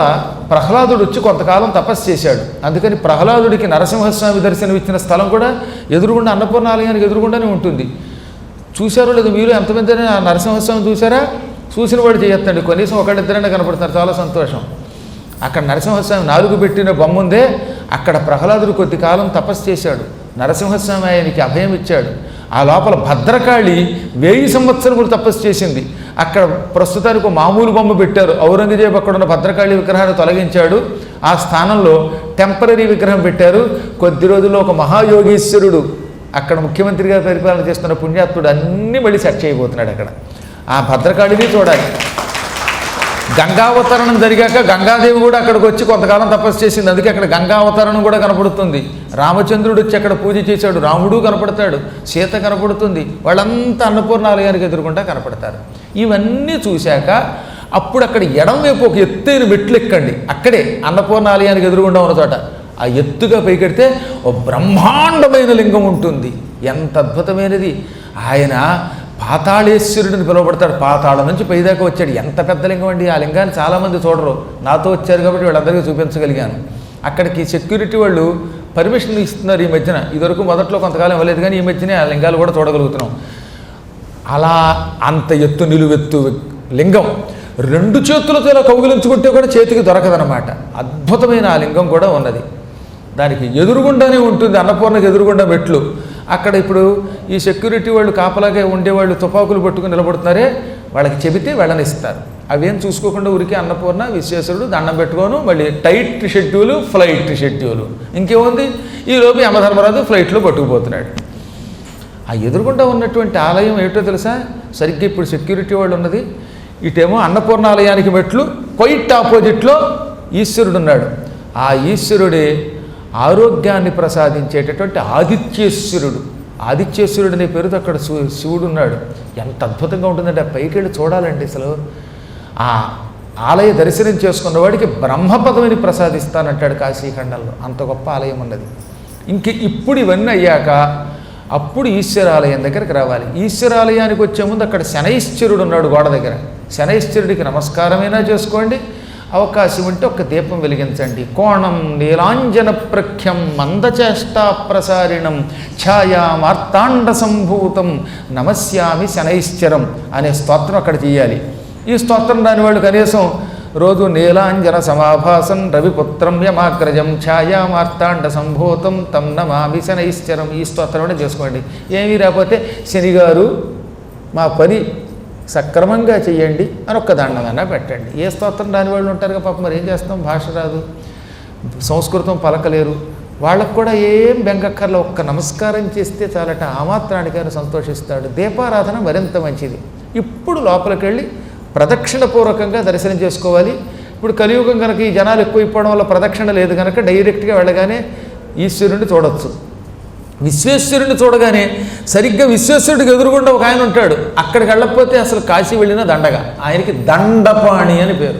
ప్రహ్లాదుడు వచ్చి కొంతకాలం తపస్సు చేశాడు. అందుకని ప్రహ్లాదుడికి నరసింహస్వామి దర్శనం ఇచ్చిన స్థలం కూడా ఎదురుగుండా అన్నపూర్ణ ఆలయానికి ఎదురుగుండానే ఉంటుంది. చూశారో లేదు మీరు ఎంతమంది నరసింహస్వామి చూసారా? చూసిన వాడు చేయొద్దండి, కనీసం ఒకళ్ళిద్దరైనా కనపడుతున్నారు, చాలా సంతోషం. అక్కడ నరసింహస్వామి 4 పెట్టిన బొమ్మ ఉందే, అక్కడ ప్రహ్లాదుడు కొద్ది కాలం తపస్సు చేశాడు. నరసింహస్వామి ఆయనకి అభయం ఇచ్చాడు. ఆ లోపల భద్రకాళి 1000 సంవత్సరములు తపస్సు చేసింది. అక్కడ ప్రస్తుతానికి మామూలు బొమ్మ పెట్టారు. ఔరంగజేబు అక్కడ ఉన్న భద్రకాళి విగ్రహాన్ని తొలగించాడు. ఆ స్థానంలో టెంపరీ విగ్రహం పెట్టారు. కొద్ది రోజుల్లో ఒక మహాయోగీశ్వరుడు అక్కడ ముఖ్యమంత్రిగా పరిపాలన చేస్తున్న పుణ్యాత్ముడు అన్నీ మళ్ళీ సెట్ చేయబోతున్నాడు. అక్కడ ఆ భద్రకాళిని చూడాలి. గంగావతరణం జరిగాక గంగాదేవి కూడా అక్కడికి వచ్చి కొంతకాలం తపస్సు చేసింది. అందుకే అక్కడ గంగావతరణం కూడా కనపడుతుంది. రామచంద్రుడు వచ్చి అక్కడ పూజ చేశాడు, రాముడు కనపడతాడు, సీత కనపడుతుంది. వాళ్ళంతా అన్నపూర్ణ ఆలయానికి ఎదురుకుంటా కనపడతారు. ఇవన్నీ చూశాక అప్పుడు అక్కడ ఎడం వైపు ఒక ఎత్తైన మెట్లు ఎక్కండి. అక్కడే అన్నపూర్ణ ఆలయానికి ఎదురుగుండా ఉన్న చోట ఆ ఎత్తుగా పైకెడితే ఓ బ్రహ్మాండమైన లింగం ఉంటుంది. ఎంత అద్భుతమైనది! ఆయన పాతాళేశ్వరుడిని పిలువబడతాడు. పాతాళం నుంచి పైదాకా వచ్చాడు. ఎంత పెద్ద లింగం అండి! ఆ లింగాన్ని చాలామంది చూడరు. నాతో వచ్చారు కాబట్టి వాళ్ళందరికీ చూపించగలిగాను. అక్కడికి సెక్యూరిటీ వాళ్ళు పర్మిషన్ ఇస్తున్నారు ఈ మధ్యన. ఇదివరకు మొదట్లో కొంతకాలం ఇవ్వలేదు, కానీ ఈ మధ్యనే ఆ లింగాలు కూడా చూడగలుగుతున్నాం. అలా అంత ఎత్తు నిలువెత్తు లింగం 2 చేతులతో ఇలా కౌగిలించుకుంటే కూడా చేతికి దొరకదనమాట. అద్భుతమైన ఆ లింగం కూడా ఉన్నది. దానికి ఎదురుగుండానే ఉంటుంది, అన్నపూర్ణకి ఎదురుగుండా మెట్లు. అక్కడ ఇప్పుడు ఈ సెక్యూరిటీ వాళ్ళు కాపలాగా ఉండేవాళ్ళు తుపాకులు పట్టుకుని నిలబడుతున్నారే, వాళ్ళకి చెబితే వెళ్ళనిస్తారు. అవేం చూసుకోకుండా ఊరికి అన్నపూర్ణ విశ్వేశ్వరుడు దండం పెట్టుకోను, మళ్ళీ టైట్ షెడ్యూలు, ఫ్లైట్ షెడ్యూలు. ఇంకేముంది, ఈలోపు యమధర్మరాజు ఫ్లైట్లో పట్టుకుపోతున్నాడు. ఆ ఎదురుగుండా ఉన్నటువంటి ఆలయం ఏమిటో తెలుసా? సరిగ్గా ఇప్పుడు సెక్యూరిటీ వాళ్ళు ఉన్నది. ఇటేమో అన్నపూర్ణ ఆలయానికి మెట్లు, క్వైట్ ఆపోజిట్లో ఈశ్వరుడు ఉన్నాడు. ఆ ఈశ్వరుడే ఆరోగ్యాన్ని ప్రసాదించేటటువంటి ఆదిత్యేశ్వరుడు. ఆదిత్యేశ్వరుడు అనే పేరుతో అక్కడ శివుడు ఉన్నాడు. ఎంత అద్భుతంగా ఉంటుందంటే ఆ పైకి వెళ్ళి చూడాలండి. అసలు ఆ ఆలయ దర్శనం చేసుకున్న వాడికి బ్రహ్మపదవిని ప్రసాదిస్తానంటాడు కాశీఖండంలో. అంత గొప్ప ఆలయం ఉన్నది. ఇప్పుడు ఇవన్నీ అయ్యాక అప్పుడు ఈశ్వరాలయం దగ్గరికి రావాలి. ఈశ్వరాలయానికి వచ్చే ముందు అక్కడ శనైశ్వరుడు ఉన్నాడు గోడ దగ్గర. శనైశ్వరుడికి నమస్కారమైనా చేసుకోండి, అవకాశం ఉంటే ఒక దీపం వెలిగించండి. కోణం నీలాంజన ప్రఖ్యం మందచేష్టా ప్రసారిణం ఛాయా మార్తాండ సంభూతం నమస్యామి శనైశ్చరం అనే స్తోత్రం అక్కడ చేయాలి. ఈ స్తోత్రం దాని వాళ్ళు కనీసం రోజు నీలాంజన సమాభాసం రవిపుత్రం యమాగ్రజం ఛాయా మార్తాండ సంభూతం తం నమామి శనైశ్చరం ఈ స్తోత్రం చేసుకోండి. ఏమీ రాకపోతే శనిగారు మా పని సక్రమంగా చెయ్యండి అని ఒక్క దండమన్నా పెట్టండి. ఏ స్తోత్రం రాని వాళ్ళు ఉంటారుగా పాపం, మరి ఏం చేస్తాం, భాష రాదు. సంస్కృతం పలకలేరు, వాళ్ళకు కూడా ఏం బెంగక్కర్లో ఒక్క నమస్కారం చేస్తే చాలట, ఆ మాత్రానికి ఆయన సంతోషిస్తాడు. దీపారాధన మరింత మంచిది. ఇప్పుడు లోపలికి వెళ్ళి ప్రదక్షిణపూర్వకంగా దర్శనం చేసుకోవాలి. ఇప్పుడు కలియుగం కనుక ఈ జనాలు ఎక్కువైపోవడం వల్ల ప్రదక్షిణ లేదు కనుక డైరెక్ట్గా వెళ్ళగానే ఈశ్వరుణ్ణి చూడొచ్చు. విశ్వేశ్వరుని చూడగానే సరిగ్గా విశ్వేశ్వరుడికి ఎదురుగుండా ఒక ఆయన ఉంటాడు, అక్కడికి వెళ్ళకపోతే అసలు కాశీ వెళ్ళిన దండగా. ఆయనకి దండపాణి అని పేరు.